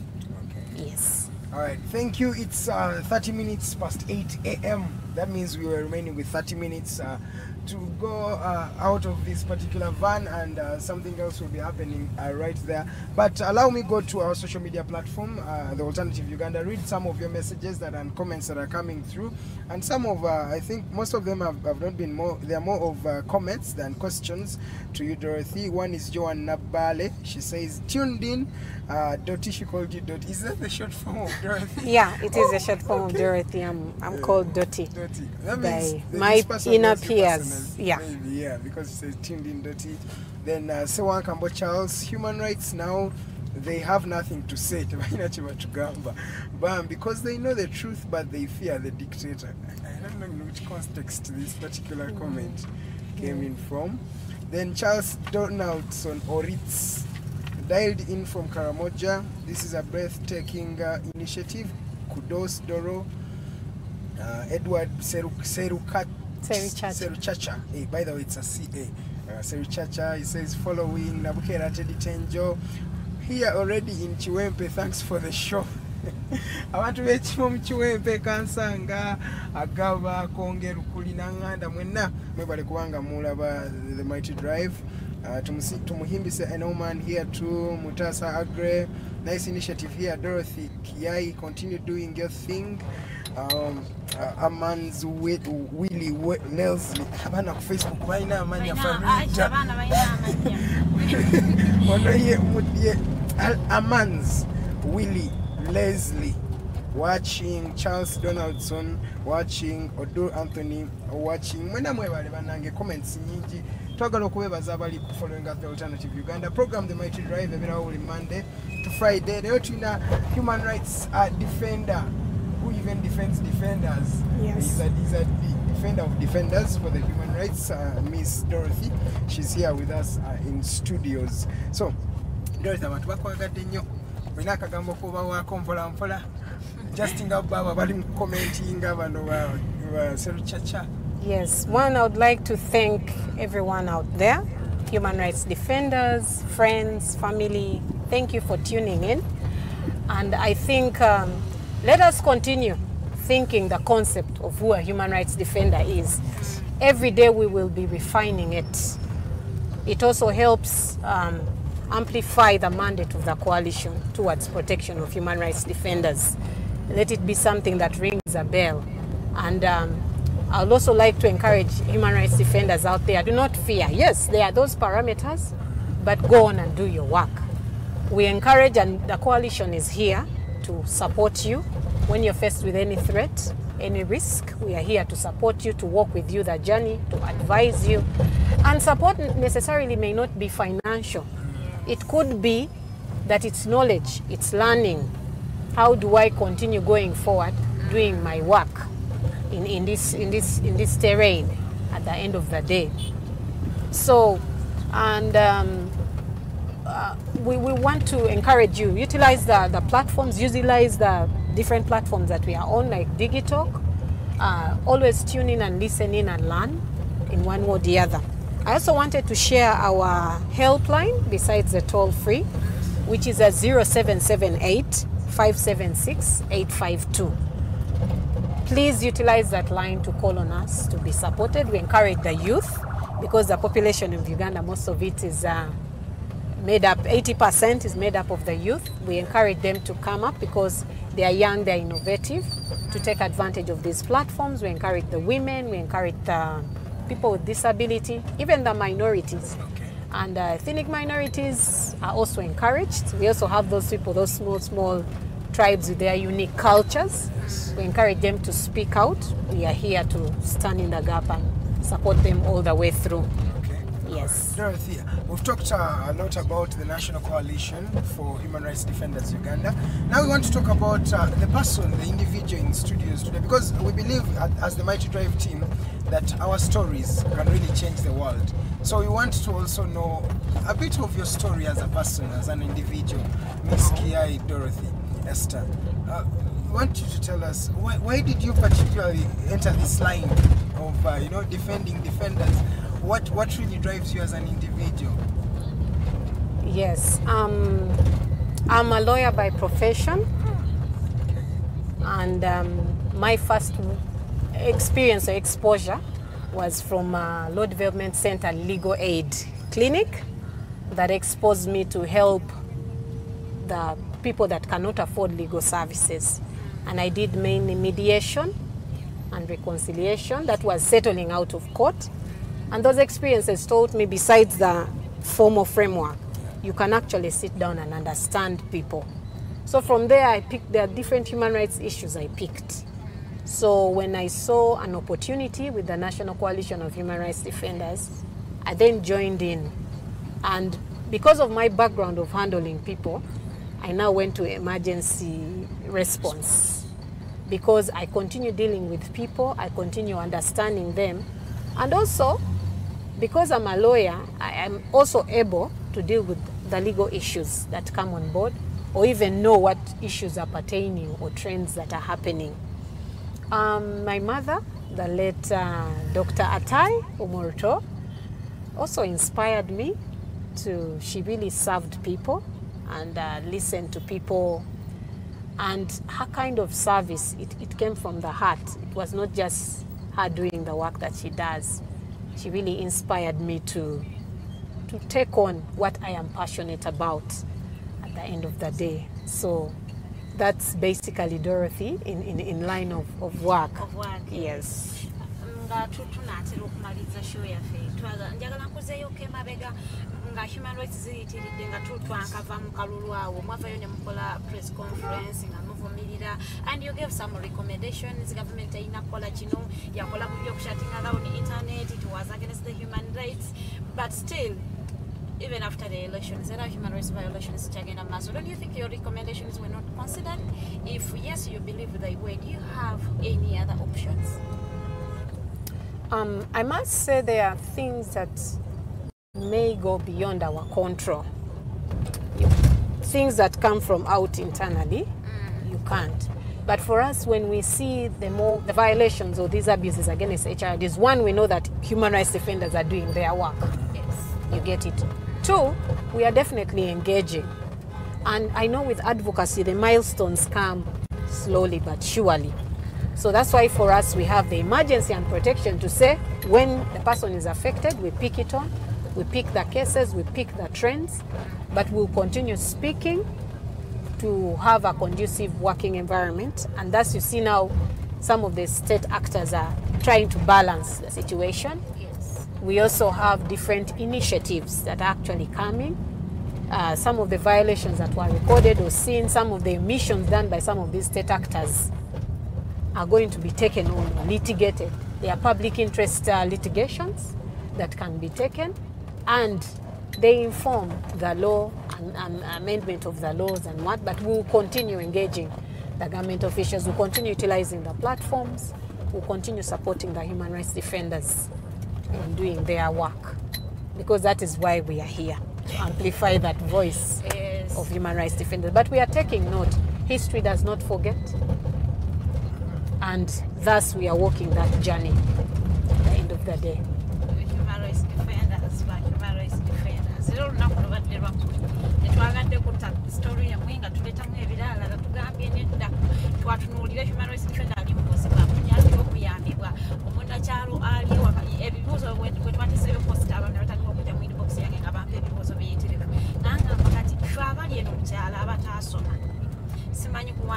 Okay. Yes. All right, thank you. It's 30 minutes past 8 a.m. That means we were remaining with 30 minutes to go out of this particular van, and something else will be happening right there. But allow me go to our social media platform, The Alternative Uganda, read some of your messages and comments that are coming through. And some of, I think most of them have not been more, they're more of comments than questions to you, Dorothy. One is Joan Nabale. She says, tuned in, Dotty, she called you Dotty. Is that the short form of Dorothy? Yeah, it is a short form of Dorothy. I'm called Dotty. Dotty. That means my inner peers. Yeah. Maybe, yeah, because it says tuned in Dotty. Then Sewan Kambo Charles, human rights now, they have nothing to say. Because they know the truth, but they fear the dictator. I don't know in which context this particular comment came in from. Then Charles Donaldson Oritz dialed in from Karamoja. This is a breathtaking initiative. Kudos, Doro. Edward Seruchacha. Hey, by the way, it's a CA. Seruchacha, he says, following Nabukera Teddy Tenjo. Here already in Chiwempe, thanks for the show. I want to let you Chiwempe Kansanga, Agava, Konge, Rukulinanga, Mwena, Mebale Kuanga Mulaba, the Mighty Drive. Tumuhimbi say, an man here too, Mutasa Agre. Nice initiative here, Dorothy. Kiyai, continue doing your thing. A man's Willie Leslie. Habana Facebook right now, man. A man's Willie Leslie watching, Charles Donaldson watching, Odo Anthony watching. When I'm banange comments nyingi. Twagala okubebaza abali following up the Alternative Uganda program, the Mighty Drive, every Monday to Friday. They are human rights defender who even defends defenders. Yes. He's a defender of defenders for the human rights, Miss Dorothy. She's here with us in studios. So, Dorothy, abantu bakwagadde nnyo. Olina akagambo kuba wako mpola mpola. Just nga baba bali commenting bano ba Seruchacha. Yes, one, I would like to thank everyone out there, human rights defenders, friends, family. Thank you for tuning in. And I think let us continue thinking the concept of who a human rights defender is. Every day we will be refining it. It also helps amplify the mandate of the coalition towards protection of human rights defenders. Let it be something that rings a bell. And I would also like to encourage human rights defenders out there, do not fear. Yes, there are those parameters, but go on and do your work. We encourage, and the coalition is here to support you when you're faced with any threat, any risk. We are here to support you, to walk with you the journey, to advise you. And support necessarily may not be financial. It could be that it's knowledge, it's learning. How do I continue going forward, doing my work in this terrain at the end of the day? So, and we want to encourage you, utilize the platforms, utilize the different platforms that we are on, like Digitalk. Always tune in and listen in and learn in one way or the other. I also wanted to share our helpline besides the toll-free, which is a 0778 576 852. Please utilize that line to call on us to be supported. We encourage the youth, because the population of Uganda, most of it is made up, 80% is made up of the youth. We encourage them to come up because they are young, they are innovative, to take advantage of these platforms. We encourage the women, we encourage the people with disability, even the minorities. And ethnic minorities are also encouraged. We also have those people, those small tribes with their unique cultures. We encourage them to speak out. We are here to stand in the gap and support them all the way through. Yes. Dorothy, we've talked a lot about the National Coalition for Human Rights Defenders Uganda. Now we want to talk about the person, the individual in studios today, because we believe as the Mighty Drive team that our stories can really change the world. So we want to also know a bit of your story as a person, as an individual, Miss Kiyai Dorothy Esther. We want you to tell us why did you particularly enter this line of defending defenders? What really drives you as an individual? Yes, I'm a lawyer by profession, and my first experience or exposure was from Law Development Center Legal Aid Clinic that exposed me to help the people that cannot afford legal services. And I did mainly mediation and reconciliation, that was settling out of court. And those experiences taught me, besides the formal framework, you can actually sit down and understand people. So from there, I picked the different human rights issues I picked. So when I saw an opportunity with the National Coalition of Human Rights Defenders, I then joined in. And because of my background of handling people, I now went to emergency response. Because I continue dealing with people, I continue understanding them. And also, because I'm a lawyer, I am also able to deal with the legal issues that come on board, or even know what issues are pertaining or trends that are happening. My mother, the late Dr. Atai Omoroto, also inspired me to, she really served people and listened to people. And her kind of service, it came from the heart. It was not just her doing the work that she does. She really inspired me to take on what I am passionate about at the end of the day. So that's basically Dorothy in line of work. Of work. Yes. Nga human rights ziyitiridde nga twankava mu kalulu awo mwavayo ne mukola press conference nga muvumirira, and you gave some recommendations. Government ayina kukola kino, yakola mu byokushutting around the internet, it was against the human rights, but still even after the elections there are human rights violations chagenda maso. Don't you think your recommendations were not considered? If yes, you believe they were, do you have any other options? I must say there are things that may go beyond our control. Things that come from out internally, you can't. But for us, when we see the violations or these abuses against HRDs, one, we know that human rights defenders are doing their work. Yes. You get it. Two, we are definitely engaging. And I know with advocacy, the milestones come slowly but surely. So that's why for us, we have the emergency and protection to say when the person is affected, we pick it on. We pick the cases, we pick the trends, but we'll continue speaking to have a conducive working environment. And thus you see now some of the state actors are trying to balance the situation. Yes. We also have different initiatives that are actually coming. Some of the violations that were recorded or seen, some of the omissions done by some of these state actors are going to be taken on, litigated. They are public interest litigations that can be taken. And they inform the law and amendment of the laws and what, but we'll continue engaging the government officials, we'll continue utilizing the platforms, we'll continue supporting the human rights defenders in doing their work, because that is why we are here, to amplify that voice of human rights defenders. But we are taking note, history does not forget, and thus we are walking that journey at the end of the day. Human rights defenders, human rights defenders. Olunaku lubadde lwaggulu netwagadde ku story yamwe nga tuletamu ebirala nga tugambye nedda twatunuulira human rights defender ali mu buzibu akunyalira okuyambibwa omunnakyalo aliwo ebibuuzo bwe twateeseyo posita abantu batandika okujja mu inbox yange nga bampa ebibuuzo biyitirivu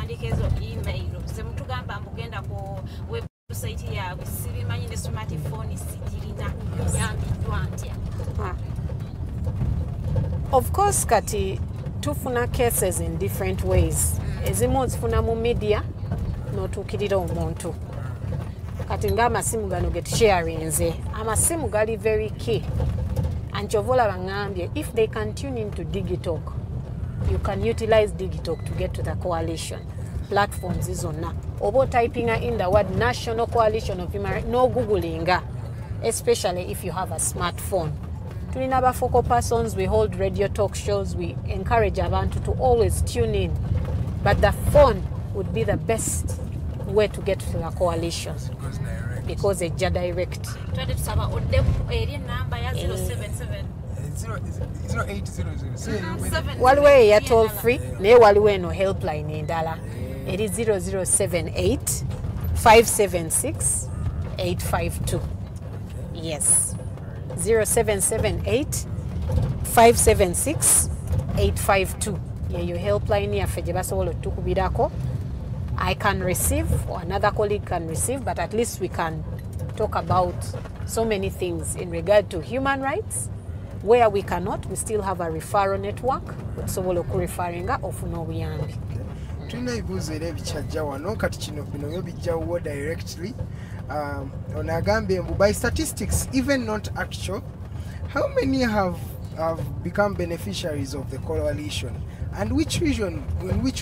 muwandiika ezo email zemutugamba mbugenda ku website yaabwe sibimanyi ne smartphone sigirina yambiddwa ntya. Of course kati tufuna cases in different ways. Ezimu ozifuna mu media n'otuukirira omuntu. Kati ng'amasimu gano get sharinze. Amasimu gali very key. And Chovola Bangambye, if they can tune into Digitalk, you can utilize Digitalk to get to the coalition. Platforms is on now. Obo typing in the word National Coalition of Human Rights, no Googling, especially if you have a smartphone. Tulina ba focal persons, we hold radio talk shows, we encourage abantu to always tune in. But the phone would be the best way to get to the coalition. Because it's direct. Waliwo eya toll free naye waliwo eno helpline endala eri 0078 576 852. Yes, 0778 576 852 yeyo helpline yaffe gye basobola otukubirako. I can receive, or another colleague can receive, but at least we can talk about so many things in regard to human rights. Where we cannot, we still have a referral network. Okusobola okurefaringa ofuna obuyambi. Tulina ebibuuzo era ebikyajja wano kati kino bino bijjawo directly. Onagambye mbu by statistics, even not actual, how many have become beneficiaries of the coalition? And in which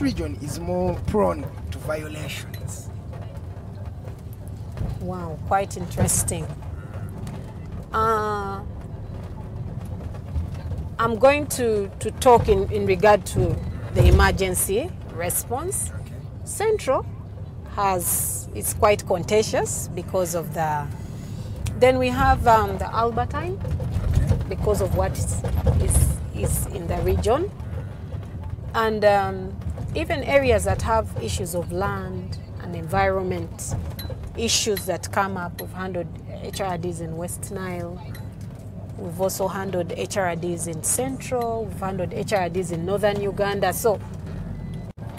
region is more prone to violations? Wow, quite interesting. I'm going to talk in regard to the emergency response. Okay. Central is quite contentious because of the. Then we have the Albertine, Okay. because of what is in the region. And even areas that have issues of land and environment, issues that come up. We've handled HRDs in West Nile. We've also handled HRDs in Central. We've handled HRDs in Northern Uganda. So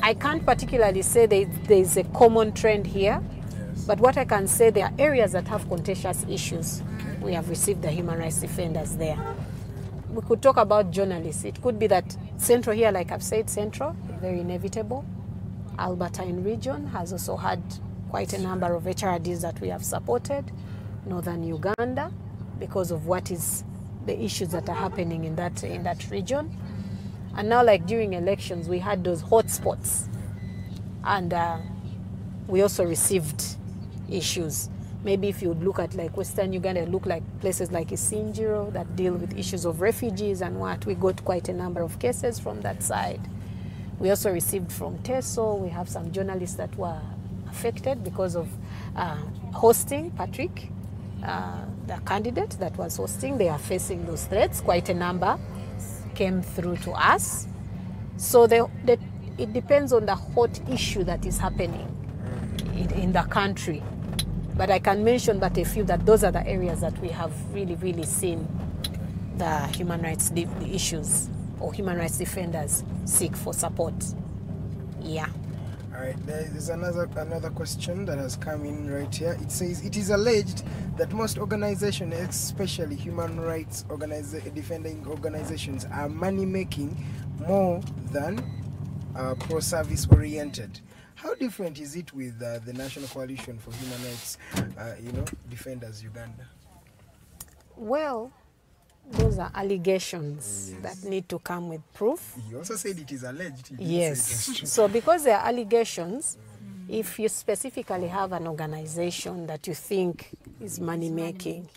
I can't particularly say there's a common trend here. Yes. But what I can say, there are areas that have contentious issues. Okay. We have received the human rights defenders there. We could talk about journalists. It could be that Central here, like I've said, Central, very inevitable. Albertine region has also had quite a number of HRDs that we have supported. Northern Uganda, because of what is the issues that are happening in that region. And now, like during elections, we had those hotspots. And we also received issues. Maybe if you would look at like Western Uganda, look like places like Isinjiro that deal with issues of refugees and what. We got quite a number of cases from that side. We also received from Teso. We have some journalists that were affected because of hosting, Patrick, the candidate that was hosting. They are facing those threats. Quite a number came through to us. So it depends on the hot issue that is happening in the country. But I can mention but a few that those are the areas that we have really, really seen the human rights issues or human rights defenders seek for support. Yeah. All right, there's another question that has come in right here. It says, it is alleged that most organizations, especially human rights defending organizations, are money-making more than pro-service oriented. How different is it with the National Coalition for Human Rights, Defenders Uganda? Well, those are allegations that need to come with proof. You also said it is alleged. Yes. So because they are allegations, if you specifically have an organization that you think is money-making,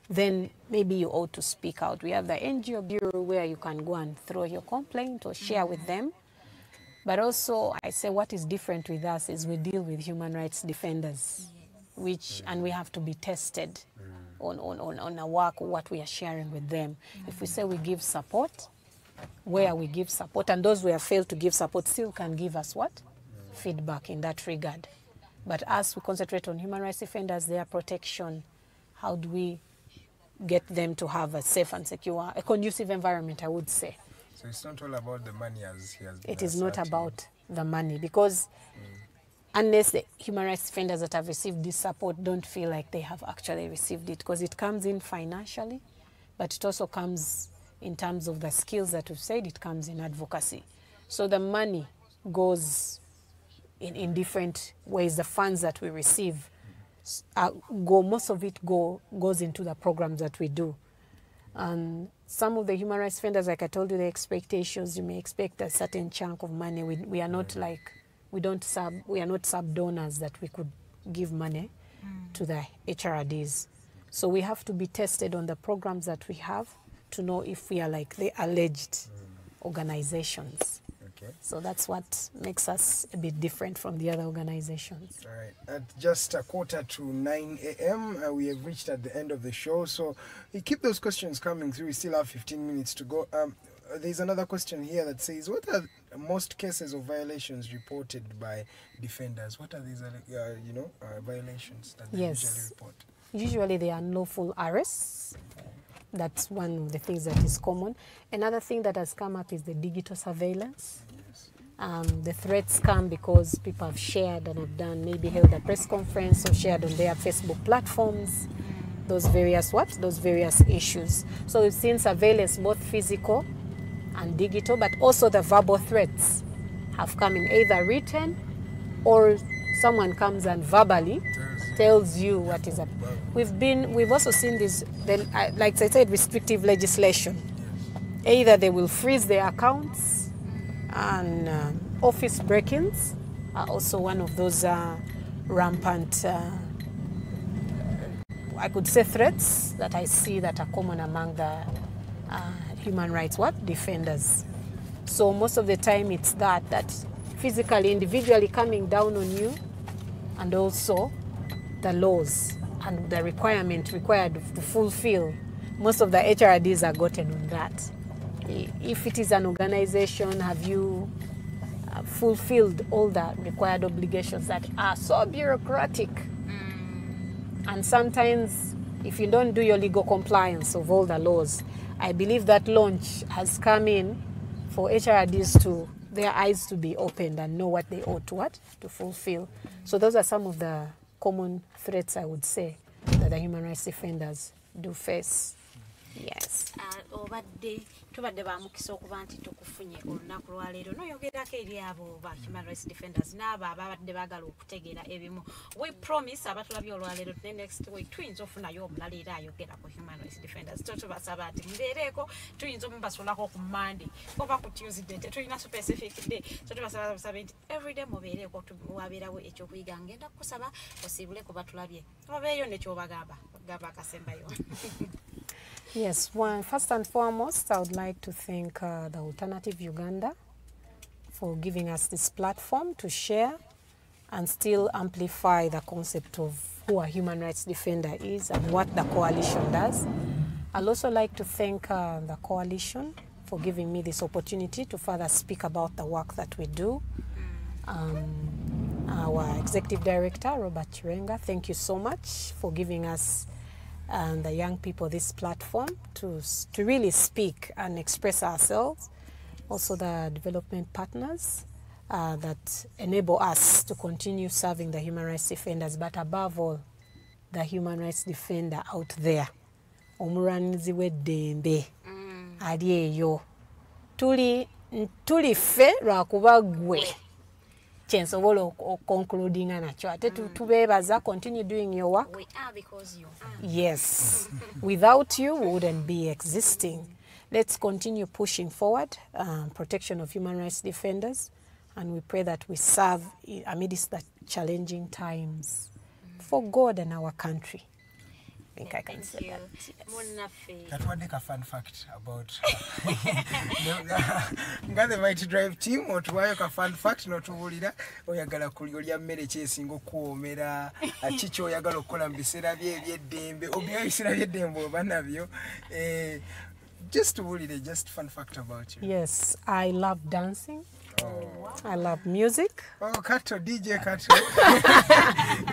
then maybe you ought to speak out. We have the NGO Bureau where you can go and throw your complaint or share with them. But also, I say what is different with us is we deal with human rights defenders, and we have to be tested on our work, what we are sharing with them. If we say we give support, where we give support, and those who have failed to give support still can give us what? Feedback in that regard. But as we concentrate on human rights defenders, their protection, how do we get them to have a safe and secure, a conducive environment, I would say. So it's not all about the money as he has been It is not about the money, because unless the human rights defenders that have received this support don't feel like they have actually received it, because it comes in financially, but it also comes in terms of the skills that we've said, it comes in advocacy. So the money goes in different ways. The funds that we receive most of it goes into the programs that we do. And some of the human rights defenders, like I told you, the expectations, you may expect a certain chunk of money. We are not like, we are not sub donors that we could give money to the HRDs. So we have to be tested on the programs that we have to know if we are like the alleged organizations. Okay. So that's what makes us a bit different from the other organizations. All right. At just 8:45 a.m., we have reached at the end of the show. So we keep those questions coming through. We still have 15 minutes to go. There's another question here that says, what are most cases of violations reported by defenders? What are these violations that they usually report? Usually they are unlawful arrests. That's one of the things that is common. Another thing that has come up is the digital surveillance. The threats come because people have shared and have done, maybe held a press conference or shared on their Facebook platforms, those various issues. So we've seen surveillance, both physical and digital, but also the verbal threats have come in either written or someone comes and verbally tells you what is up. We've also seen this, like I said, restrictive legislation. Either they will freeze their accounts, and office break-ins are also one of those rampant, I could say, threats that I see that are common among the human rights defenders. So most of the time it's that physically, individually coming down on you, and also the laws and the requirement required to fulfill. Most of the HRDs are gotten on that. If it is an organization, have you fulfilled all the required obligations that are so bureaucratic? And sometimes, if you don't do your legal compliance of all the laws, I believe that launch has come in for HRDs to their eyes to be opened and know what they ought to fulfill. So those are some of the common threats, I would say, that the human rights defenders do face. Yes. Tubadde bamukisa okuba nti tukufunye olunaku lwaleero noyogerako eri abo ba human rights defenders n'abo ababadde baagala okutegeera ebimu. We promise abatulabye olwaleero ne next week tuyinza ofunayo omulala era ayogera ku human rights defenders. Tubasaba ati mubeereeko, tuyinza omubasulako ku Monday oba ku Tuesday, tetulina specific day. So tubasaba nti everyday mubeereeko, wabeerawo ekyokuyiga. Ngenda kukusaba osiibule ku batulabye obeeyo nekyobagamba gamba akasembayo. Yes, first and foremost, I would like to thank the Alternative Uganda for giving us this platform to share and still amplify the concept of who a human rights defender is and what the coalition does. I'd also like to thank the coalition for giving me this opportunity to further speak about the work that we do. Our Executive Director, Robert Chirenga, thank you so much for giving us and the young people this platform to really speak and express ourselves. Also the development partners that enable us to continue serving the human rights defenders, but above all, the human rights defender out there. Omuranizi weddembe ali eyo. Tuli fe lwakuba gwe. Chensobola concluding nakyo ate tubebaza, continue doing your work. We are because you are. Yes. Without you, we wouldn't be existing. Let's continue pushing forward, protection of human rights defenders, and we pray that we serve amidst the challenging times for God and our country. I think I can say that. Yes. That one a fun fact about the Mighty Drive team, or to a fun fact, not to Wulida, or Yagala Kulia Mary chasing Okumera, a Chicho Yagalo Colambisera, Dembe, Obiasera Dembo, Banavio. Just to Wulida, just fun fact about you. Yes, I love dancing. Oh. I love music. Oh, Kato, DJ Kato.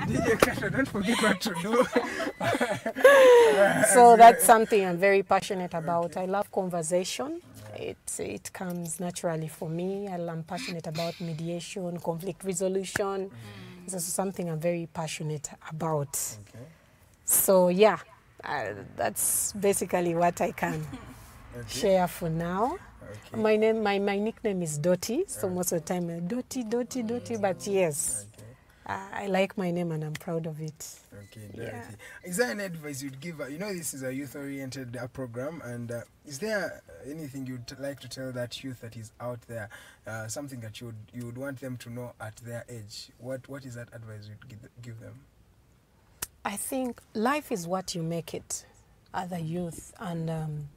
DJ Kato, don't forget what to do. So that's something I'm very passionate about. I love conversation. It comes naturally for me. I'm passionate about mediation, conflict resolution. It's also something I'm very passionate about. Okay. So yeah, that's basically what I can share for now. Okay. My nickname is Dotty, so most of the time Dotty, but yes, I like my name and I'm proud of it. Okay, Dorothy. Is there any advice you'd give? You know, this is a youth-oriented program, and is there anything you'd like to tell that youth that is out there, something that you would want them to know at their age? What is that advice you'd give them? I think life is what you make it as a youth, and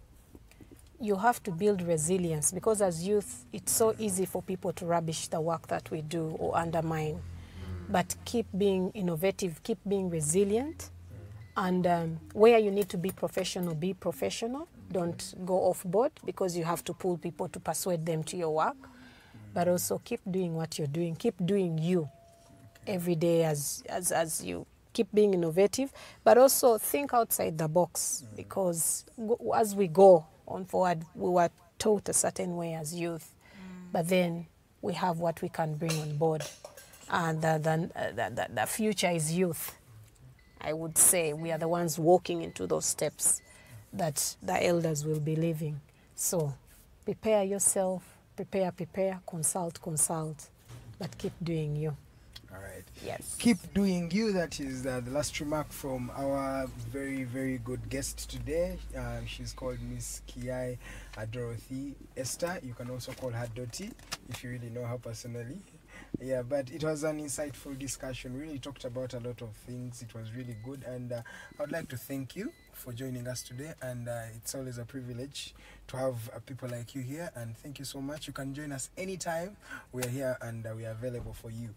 you have to build resilience, because as youth, it's so easy for people to rubbish the work that we do or undermine. But keep being innovative, keep being resilient, and where you need to be professional, be professional. Don't go off board, because you have to pull people to persuade them to your work. But also keep doing what you're doing, keep doing you every day as you keep being innovative, but also think outside the box, because as we go on forward, we were taught a certain way as youth, but then we have what we can bring on board. And the future is youth. I would say we are the ones walking into those steps that the elders will be leaving. So prepare yourself, prepare, consult, but keep doing you. All right. Yes. Keep doing you. That is the last remark from our very, very good guest today. She's called Miss Kiyai Dorothy Esther. You can also call her Dotty if you really know her personally. Yeah, but it was an insightful discussion. Really talked about a lot of things. It was really good, and I would like to thank you for joining us today. And it's always a privilege to have people like you here. And thank you so much. You can join us anytime. We are here and we are available for you.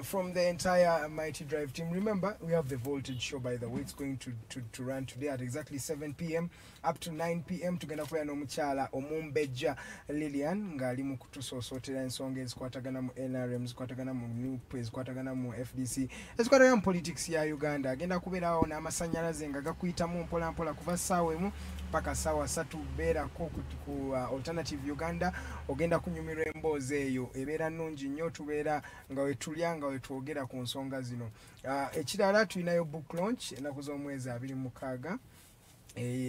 From the entire Mighty Drive team, remember, we have the Voltage show, by the way. It's going to run today at exactly 7 p.m. up to 9 p.m. Tugenda kubeera n'omukyala Omumbejja Lillian ng'ali mu kutusosootera ensonga ezikwatagana mu NRM, zikwatagana mu NUP, ezikwatagana mu FDC, ezikwatagana mu politics ya Uganda. Agenda kubeerawo n'amasannyalaze nga gakuyitamu mpolampola kuva ssaawa emu paka ssaawa 3 beerako ku Alternative Uganda. Ogenda kunyumirwa emboozi eyo, ebeera nnungi nnyo. Tubeera nga wetulya nga wetwogera ku nsonga zino. Ekirala tulinayo book launch ennaku z'omwezi 26.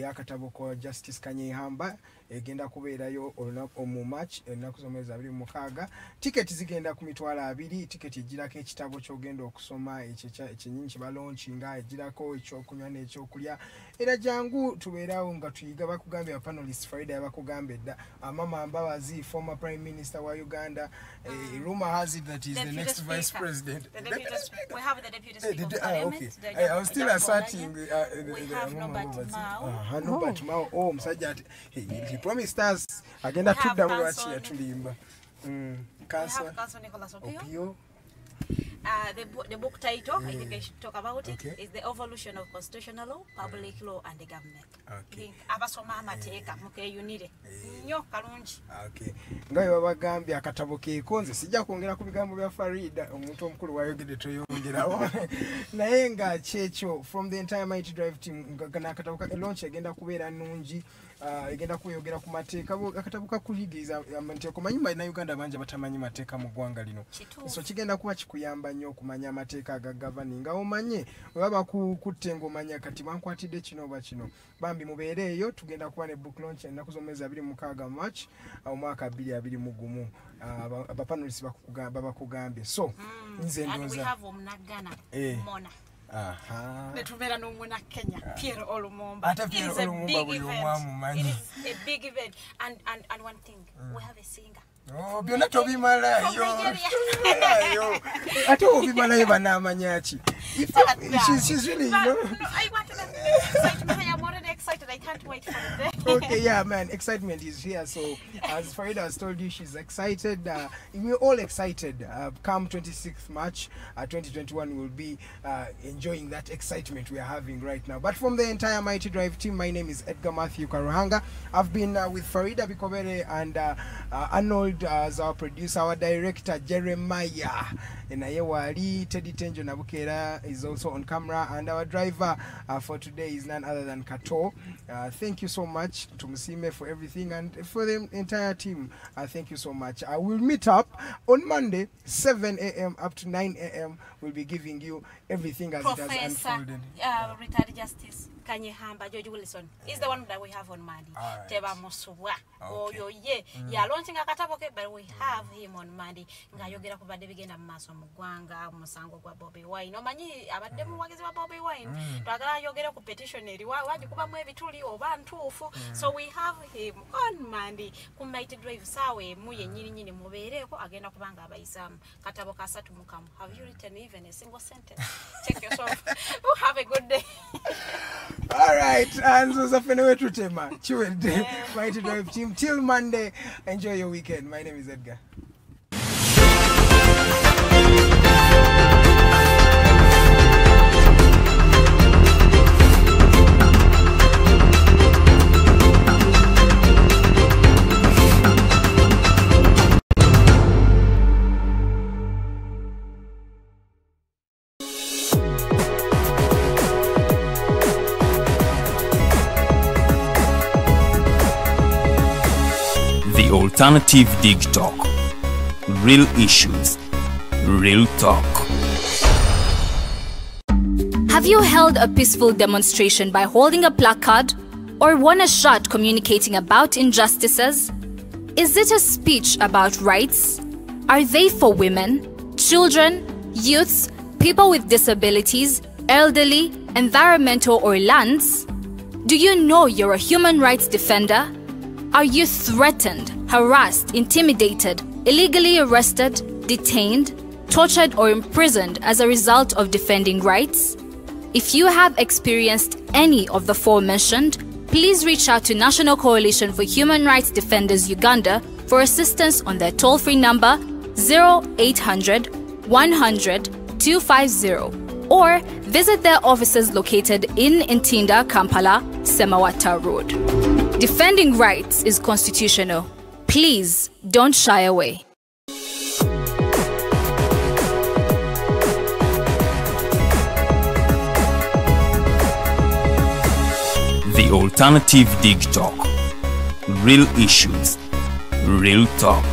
Akatabo ko Justice Kanyehamba egenda kubeerayo mu March ennaku z'omwezi 26. Tiketi zigenda ku mitwalo 2. Tiketi ejirako ekitabo ky'ogenda okusoma ekinyinyi kibalaunchinga, ejirako ekyokunywa n'ekyokulya. Era jangu tubeerawo nga tuyiga bakugambye panelist FARIDA yabakugambye dda. Mama Mbabazi, former Prime Minister wa Uganda. Rumor has it that he's the next Vice President. We have the Deputy Speaker of Parliament. Okay. I was still asserting we have Robert Mao. Robert Mao. Oh, Msajja, he promised us agenda tudda mu lwaki yatulimba. Council Nicholas Opio. The book title, I think I should talk about it, is The Evolution of Constitutional Law, Public Law and the Government. Okay. Abasoma amateeka mukeyunire nnyo kalungi. Okay. Ngayo babagambye akatabo keekonze sijja kwongera ku bigambo bya FARIDA, omuntu omukulu wayogedde toyongerawo. Naye nga kyekyo from the entire Mighty Drive team akatabo ka launch agenda kubeera nnungi. Egenda kuyogera ku mateeka akatabo kakuyigiriza nti okumanyi na Uganda bangi batamanyi mateeka mu ggwanga lino. So kigenda kuba kikuyamba nnyo okumanya amateeka aga governing nga omanye baba kutte ng'omanya kati bankwatidde kino oba kino. Bambi mubeere eyo, tugenda kuba ne book launch ennaku z'omwezi 26 March omwaka 2021. Abapanelists bakugambye. So nze ndowooza. And we have Omunagana Mona. Netumera n'omuna Kenya, Pierre Olumumba. It is a big event. And one thing, we have a singer. Oh, byonna tobimalayo. Ate obimalayo banamanyaki. She's really, I wanted to excite me. I'm already excited. I can't wait for it. Okay, yeah, man. Excitement is here. So, as FARIDA has told you, she's excited. We're all excited. Come 26th March 2021, we'll be enjoying that excitement we are having right now. But from the entire Mighty Drive team, my name is Edgar Matthew KARUHANGA. I've been with FARIDA, BIKOBERE, and Arnold as our producer, our director, Jeremiah. naye wali Teddy Tenjo Nabukera is also on camera, and our driver for today is none other than Kato. Thank you so much to Musime for everything, and for the entire team, thank you so much. I will meet up on Monday 7 a.m. up to 9 a.m. We'll be giving you everything as it has unfolded. Retired Justice Kanyehamba George Wilson is the one that we have on Monday. Teba Mosubwa. Oh, yeah, launching a kataboke, but we have him on Monday. Ngayogera kuba de bigenda maso mugwanga musango gwa Bobby Wine. No manyi abadde muwagizi wa Bobby Wine. Twagala yogera ku petitioneri waji kuba mu ebituli oba ntuufu. So we have him on Monday. Ku Mighty Drive sawe muye nyini mubeereko agenda kubanga abayisamu. Kataboka asatu mukamu. Have you written even a single sentence? Check yourself. Have a good day. All right, and so Zafenewe Tutema, Chewed, Mighty Drive team. Till Monday, enjoy your weekend. My name is Edgar. Alternative Dig Talk. Real issues, real talk. Have you held a peaceful demonstration by holding a placard or won a shot communicating about injustices? Is it a speech about rights? Are they for women, children, youths, people with disabilities, elderly, environmental or lands? Do you know you're a human rights defender? Are you threatened, harassed, intimidated, illegally arrested, detained, tortured or imprisoned as a result of defending rights? If you have experienced any of the aforementioned, please reach out to National Coalition for Human Rights Defenders Uganda for assistance on their toll-free number 0800 100 250 or visit their offices located in Ntinda, Kampala, Semawata Road. Defending rights is constitutional. Please don't shy away. The Alternative Dig Talk. Real issues, real talk.